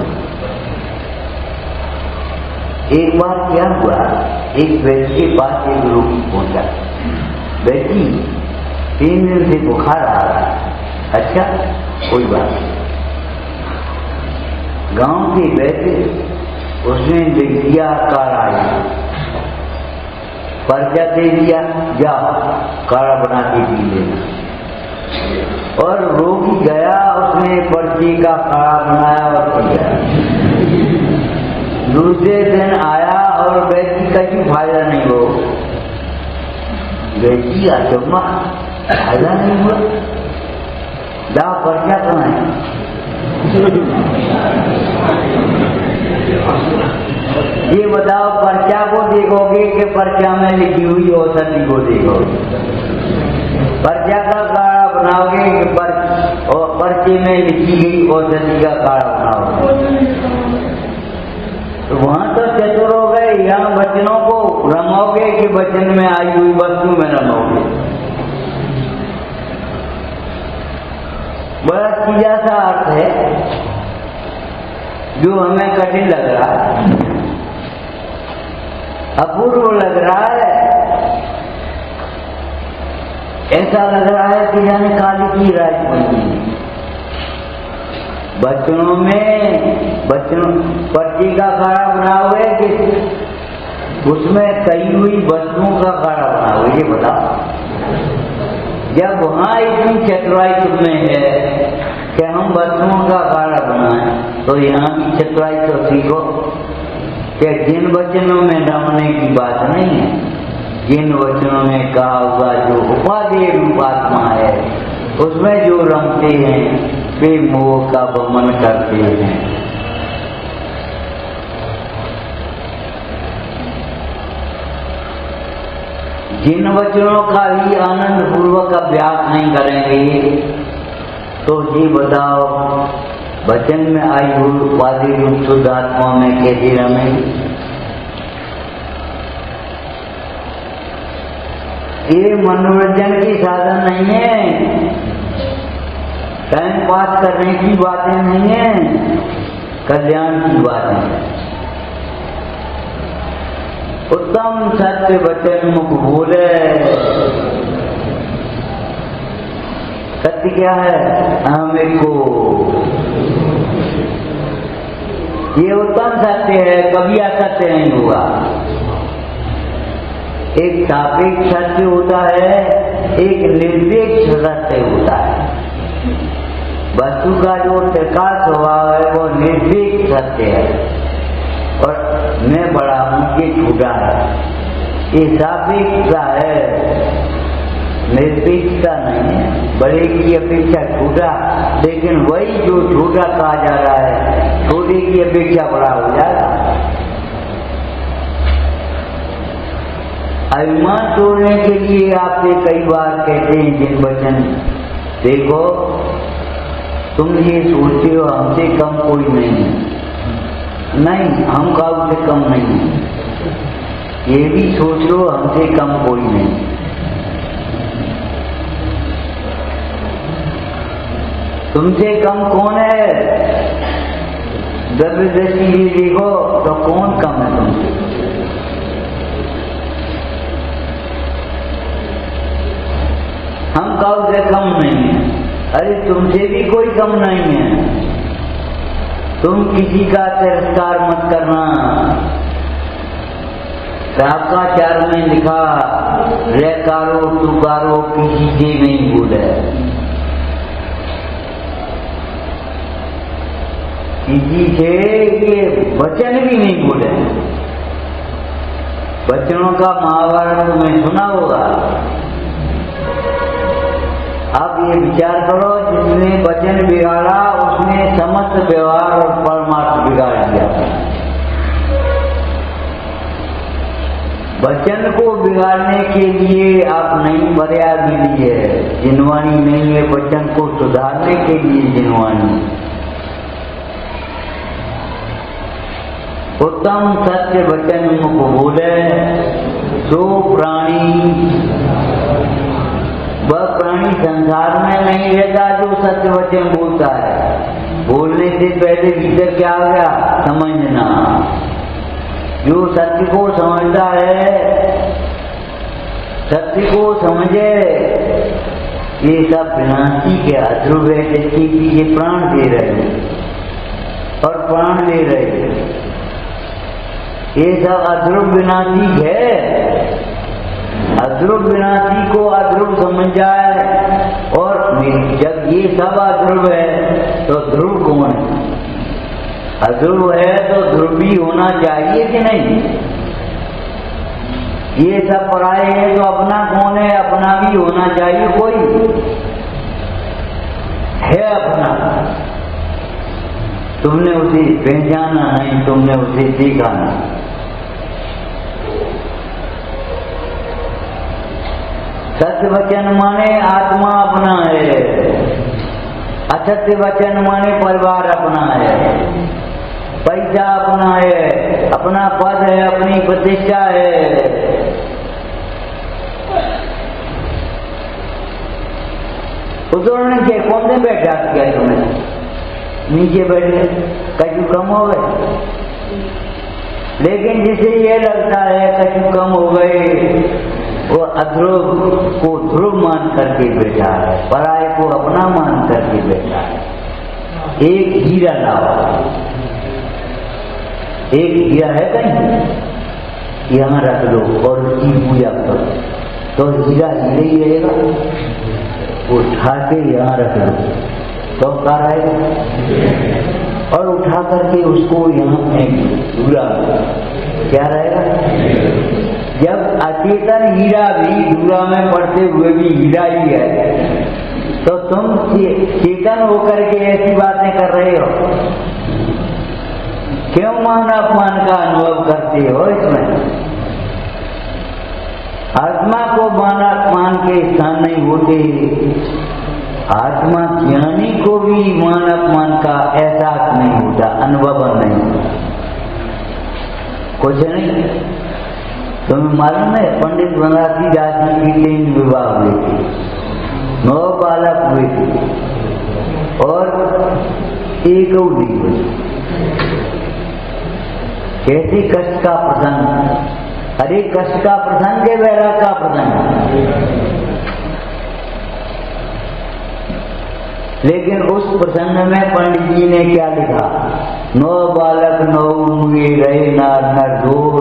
एक बार क्या हुआ, एक व्यक्ति के पास एक रोगी पहुंचा। व्यक्ति 3 दिन से बुखार आ रहा। अच्छा कोई बात नहीं। गांव के वैद्य उसने लिख दिया काढ़ा, पर्चा दे दिया, जा काढ़ा बना के पी लेना। और रोगी गया, उसने पर्ची का काढ़ा बनाया और पिया। दूसरे दिन आया और वैद्य का भी फायदा नहीं हो। वैद्य आत्मा फायदा नहीं हुआ, दा पर्चा कहाँ है? ये बताओ, पर्चा को देखोगे कि पर्चा में लिखी हुई औषधि को देखोगे? पर्चा का काढ़ा बनाओगे कि पर्चे में लिखी गई औषधि का काढ़ा बनाओगे? तो वहां तो चतुर हो गए। यहाँ वचनों को रमोगे कि वचन में आई हुई वस्तु में रमोगे? बड़ा सीधा सा अर्थ है जो हमें कठिन लग रहा है, अपूर्व लग रहा है। ऐसा लग रहा है कि जाने काली की राज बनी। बच्चों में पर्ची का काढ़ा बना हुए कि उसमें कई हुई वस्तुओं का काढ़ा बना हुआ, ये बताओ। जब वहां इतनी चतुराई तुम्हें है कि हम वस्तुओं का काढ़ा बनाएं, तो यहाँ की चतुराई तो सीखो कि जिन वचनों में रमने की बात नहीं है, जिन वचनों में कहा हुआ जो उपादेय रूपात्मा है उसमें जो रमते हैं वे मोह का वमन करते हैं। जिन वचनों का ही आनंद पूर्वक अभ्यास नहीं करेंगे, तो ये बताओ वचन में आई हुई उपादेय रूप शुद्ध आत्मा में कैसे रमेंगे? ये मनोरंजन की साधन नहीं है, टाइम पास करने की बातें नहीं है, कल्याण की बातें हैं। उत्तम सत्य वचन मुख बोले। सत्य क्या है? हमें को ये उत्तम सत्य है, कभी असत्य नहीं होगा। एक सापेक्ष सत्य होता है, एक निरपेक्ष सत्य होता है। वस्तु का जो त्रिकाल स्वभाव है वो निरपेक्ष सत्य है, और मैं बड़ा हूं ये छोटा है। ये सापेक्षता है, निरपेक्षता नहीं है। बड़े की अपेक्षा छोटा, लेकिन वही जो छोटा कहा जा रहा है छोटे की अपेक्षा बड़ा हो जाएगा। अभिमान तोड़ने के लिए आपसे कई बार कहते हैं जिन वचन, देखो तुम ये सोचते हो हमसे कम कोई नहीं है। नहीं, हम काऊ से कम नहीं है। ये भी सोच लो हमसे कम कोई नहीं। तुमसे कम कौन है? द्रव्य दृष्टि से देखो तो कौन कम है तुमसे? हम कब से कम नहीं है? अरे तुमसे भी कोई कम नहीं है। तुम किसी का तिरस्कार मत करना। शास्त्राचार में लिखा, रेकारो तुकारो किसी से नहीं बोले, किसी से ये वचन भी नहीं बोले। वचनों का महाभारत में सुना होगा। आप ये विचार करो, जिसने वचन बिगाड़ा उसने समस्त व्यवहार और परमार्थ बिगाड़ दिया। वचन को बिगाड़ने के लिए आप नई मर्यादा मिली है, जिनवाणी नहीं है। वचन को सुधारने के लिए जिनवाणी। उत्तम सत्य वचन मुख बोले सो प्राणी, वह प्राणी संसार में नहीं रहता जो सत्य वचन बोलता है। बोलने से पहले भीतर क्या हो गया? समझना। जो सत्य को समझता है, सत्य को समझे, ये सब विनाशी के अध्रुव है, जिसके पीछे प्राण दे रहे और प्राण ले रहे, ये सब अध्रुव विनाशी है। अध्रुव विनाशी को अध्रुव समझ जाए, और जब ये सब अध्रुव है तो ध्रुव कौन है? अध्रुव है तो ध्रुव भी होना चाहिए कि नहीं? ये सब पराये है तो अपना कौन है? अपना भी होना चाहिए। कोई है अपना, तुमने उसे पहचाना नहीं, तुमने उसे देखा नहीं। सत्य वचन माने आत्मा अपना है, असत्य वचन माने परिवार अपना है, पैसा अपना है, अपना पद है, अपनी प्रतिष्ठा है। उतरने के कौन से बैठा किया तुम्हें? नीचे बैठे कछु कम हो गए। लेकिन जिसे ये लगता है कछु कम हो गए, वो अध्रुव को ध्रुव मान करके बैठा है, पराये को अपना मान करके बैठा है। एक हीरा लाओ, एक हीरा है कहीं, यहाँ रख दो और उसकी पूजा करो, तो हीरा हीरे ही रहेगा। उठा के यहाँ रख दो तो क्या रहेगा? और उठा करके उसको यहाँ फेंक दूरा, क्या रहेगा? जब अचेतन हीरा भी धूरा में पड़ते हुए भी हीरा ही है, तो तुम चेतन होकर के ऐसी बातें कर रहे हो, क्यों मान अपमान का अनुभव करते हो? इसमें आत्मा को मान अपमान के स्थान नहीं होते। आत्मा ज्ञानी को भी मान अपमान का एहसास नहीं होता, अनुभव नहीं होता। कुछ नहीं। तुम्हें मालूम है पंडित बनवासी दास जी की 3 विवाह हुए थे, 9 बालक हुए थे और 1 अवधि हुई। कैसे कष्ट का प्रसंग! अरे कष्ट का प्रसंग है, वैराग का प्रसंग। लेकिन उस प्रसंग में पंडित जी ने क्या लिखा? 9 बालक 9 हुए रहे नार नर दूर,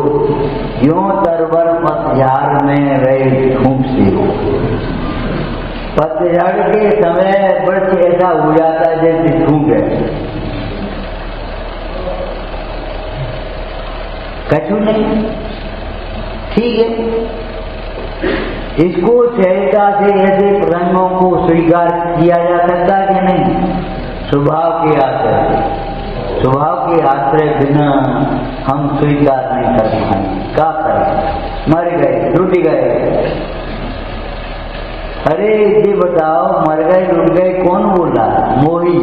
यों तरवर पतझड़ में रहे धूप से। पतझड़ के समय वृक्ष ऐसा हो जाता है जैसे धूप है, कछु नहीं। ठीक है, इसको सहजता से ऐसे प्रसंगों को स्वीकार किया जा सकता कि नहीं? स्वभाव के आश्रय, स्वभाव के आश्रय बिना हम स्वीकार नहीं कर पाएंगे। क्या करें? मर गए, लुट गए। अरे ये बताओ, मर गए लुट गए कौन बोला? मोही।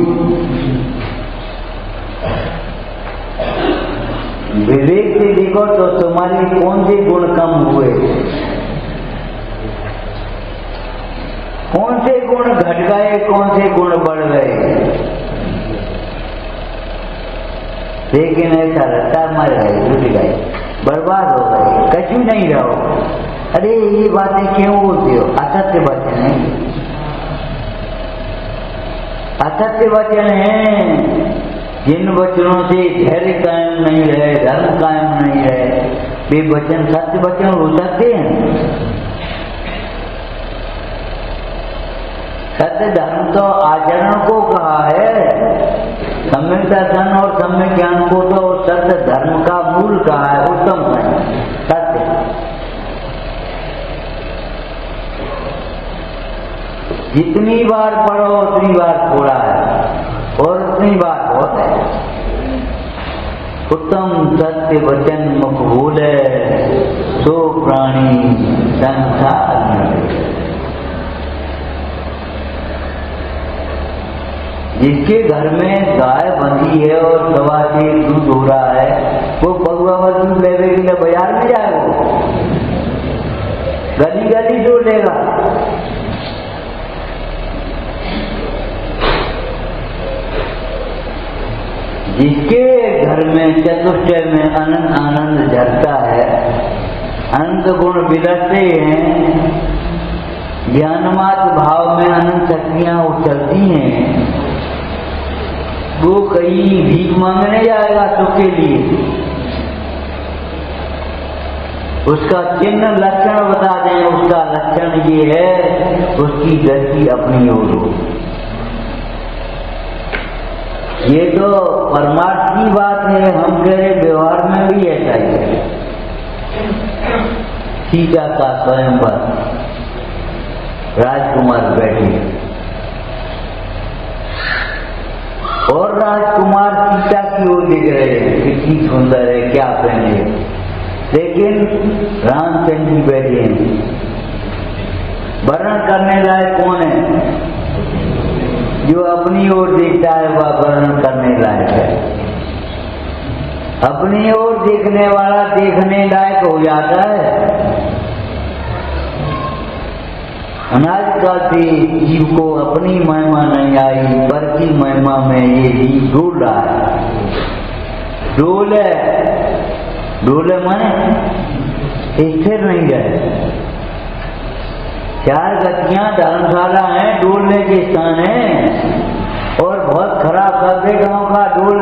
विवेक से देखो तो तुम्हारे कौन से गुण कम हुए, कौन से गुण घट गए, कौन से गुण बढ़ गए? लेकिन ऐसा रहता मर गए, जुट गए, बर्बाद हो गए, कछु नहीं रहो। अरे ये बातें क्यों बोलते हो? असत्य वचन है, असत्य वचन है। जिन वचनों से धैर्य कायम नहीं रहे, धर्म कायम नहीं रहे, वे वचन सत्य वचन हो सकते हैं? सत्य धर्म तो आचरण को कहा है, सम्यक दर्शन और सम्यक ज्ञान को तो सत्य धर्म का मूल कहा है, उत्तम है सत्य। जितनी बार पढ़ो उतनी बार थोड़ा है और उतनी बार बहुत है। उत्तम सत्य वचन मुख बोले, सो प्राणी संसार में। जिसके घर में गाय बंधी है और सवा से दूध हो रहा है, वो पगुआ दूध लेने के लिए बाजार में जाएगा, गली गली दूध लेगा। जिसके घर में चतुष्टय में अनंत आनंद झरता है, अनंत गुण बिलसते हैं, ज्ञानमात्र भाव में अनंत शक्तियां उछलती हैं, वो कहीं भीख मांगने जाएगा सुख के लिए। उसका चिन्ह लक्षण बता दें, उसका लक्षण ये है, उसकी गति अपनी ओर हो। ये तो परमार्थ की बात है, हम कह रहे व्यवहार में भी ऐसा ही है। सीता का स्वयंवर, राजकुमार बैठे और राजकुमार सीता की ओर देख रहे हैं, कितनी सुंदर है, क्या पहने, लेकिन रामचंद्र जी बैठे हैं। वर्णन करने लायक कौन है? जो अपनी ओर देखता है वह वर्णन करने लायक है। अपनी ओर देखने वाला देखने लायक हो जाता है। अनादिकाल से जीव को अपनी महिमा नहीं आई, पर की महिमा में ये जीव डोल रहा है। डोले माने स्थिर नहीं रहे। चार गतियां धर्मशाला है, डोलने के स्थान है, और बहुत खराब करते गांव का डोल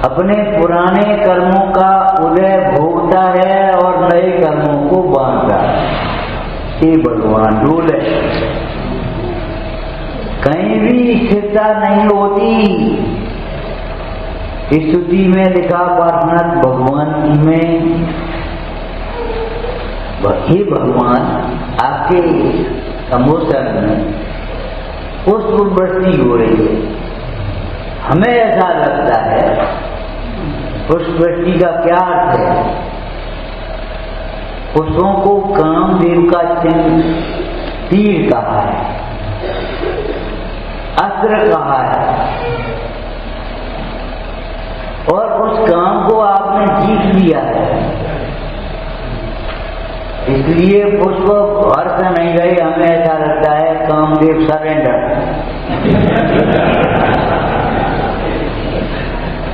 अपने पुराने कर्मों का उदय भोगता है और नए कर्मों को बांधता है। ये भगवान डोल है, कहीं भी स्थिरता नहीं होती। स्तुति में लिखा पार्षनाथ भगवान की में, हे भगवान आपके समोसन में पुष्प वृष्टि हो रही है। हमें ऐसा लगता है पुष्प वृष्टि का क्या अर्थ है? पुष्पों को कामदेव का चिन्ह तीर कहा है, अस्त्र कहा है, और उस काम को आपने जीत लिया है। इसलिए पुष्प वर्ष नहीं गए, हमें ऐसा लगता है कामदेव सरेंडर।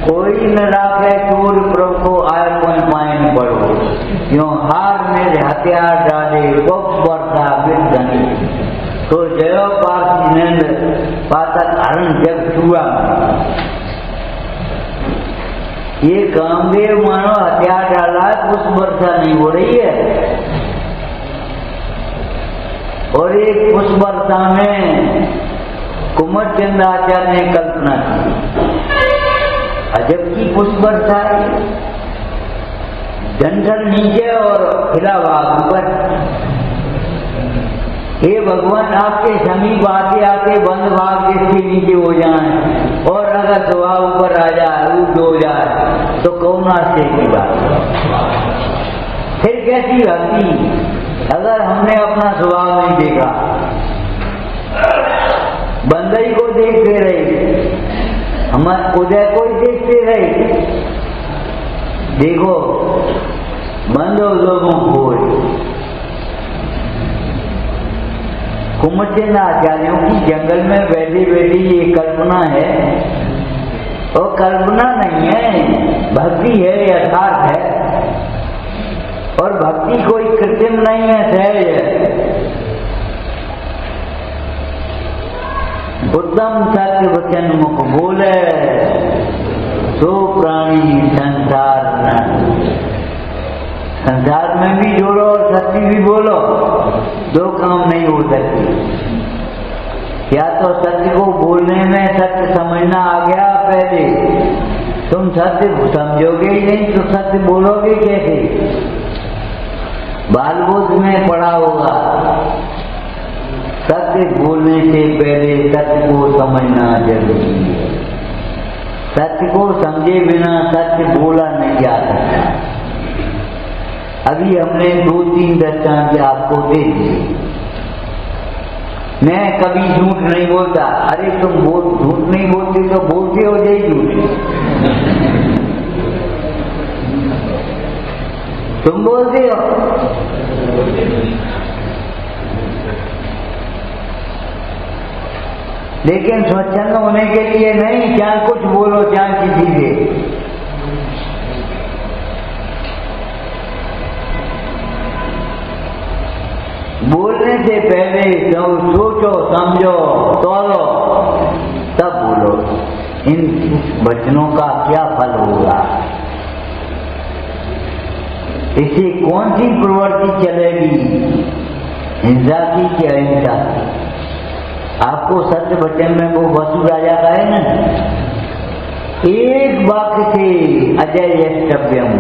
कोई न राखे चोर प्रभु को आय कोई पाइन पड़ो, क्यों हार में हथियार डाले वक्त वर्षा विधनी, तो जयो पास नंद पातक हरण जग छुआ। ये कामदेव मानो हथियार डाला, कुछ वर्षा नहीं हो रही है, और एक पुष्प वर्षा में कुमार चंद्र आचार्य ने कल्पना की, अजब की पुष्प वर्षा है, डंठल नीचे और खिला भाग ऊपर। हे भगवान आपके समीप आते आते बंद भाग जिसके नीचे हो जाए, और अगर स्वभाव ऊपर आ जाए, ऊपर हो जाए, तो कौन आश्चर्य की बात। फिर कैसी भक्ति अगर हमने अपना स्वभाव नहीं देखा। बंदई को देखते रहे, हमारे उदय को ही देखते रहे। देखो बंद हो लोगों को, धूमचंद आचार्यों की जंगल में बैठी बैठी ये कल्पना है, और कल्पना नहीं है, भक्ति है, यथार्थ है। और भक्ति कोई कृत्रिम नहीं है, सहज है। उत्तम सत्य वचन मुख बोले, सो प्राणी संसार न। संसार में भी जोड़ो और सत्य भी बोलो, दो काम नहीं हो सकते। या तो सत्य को बोलने में सत्य समझना आ गया पहले, तुम सत्य समझोगे ही नहीं तो सत्य बोलोगे कैसे? बालबोध में पढ़ा होगा, सत्य बोलने से पहले सत्य को समझना जरूरी है। सत्य को समझे बिना सत्य बोला नहीं जा सकता। अभी हमने 2-3 दृष्टांत आपको दे दिए। मैं कभी झूठ नहीं बोलता। अरे तुम झूठ नहीं बोलते तो बोलते हो जाए झूठ। तुम बोलते हो, लेकिन स्वच्छंद होने के लिए नहीं, चाहे कुछ बोलो चाहे किसी से। बोलने से पहले सब सोचो, समझो, तोलो, तब बोलो। इन वचनों का क्या फल होगा, इससे कौन सी प्रवृत्ति चलेगी, हिंसा की कि अहिंसा की? आपको सत्य वचन में वो वसु राजा का है ना, एक वाक्य से अजय यष्टव्यम,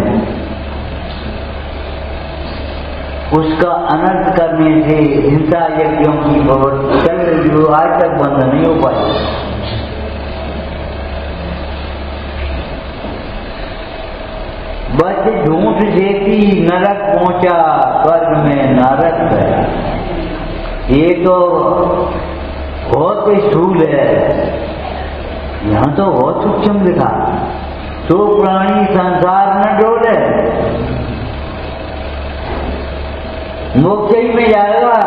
उसका अनर्थ करने से हिंसा यज्ञों की प्रवृत्ति चल रही हो, आज तक बंद नहीं हो पाई। बस झूठ देती नरक पहुंचा, स्वर्ग में नरक गया। ये तो बहुत ही स्थूल है, यहाँ तो बहुत सूक्ष्म लिखा, तो प्राणी संसार न डोले। मोक्ष ही में जाएगा,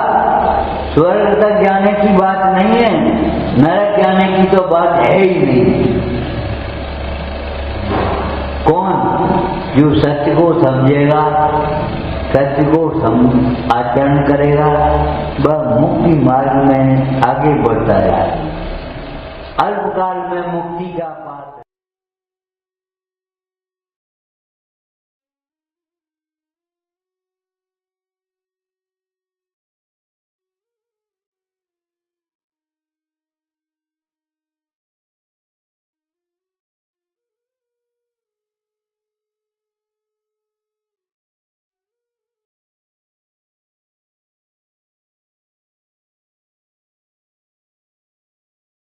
स्वर्ग तक जाने की बात नहीं है, नरक जाने की तो बात है ही नहीं। कौन? जो सत्य को समझेगा, सत्य को आचरण करेगा, वह मुक्ति मार्ग में आगे बढ़ता है। अल्पकाल में मुक्ति का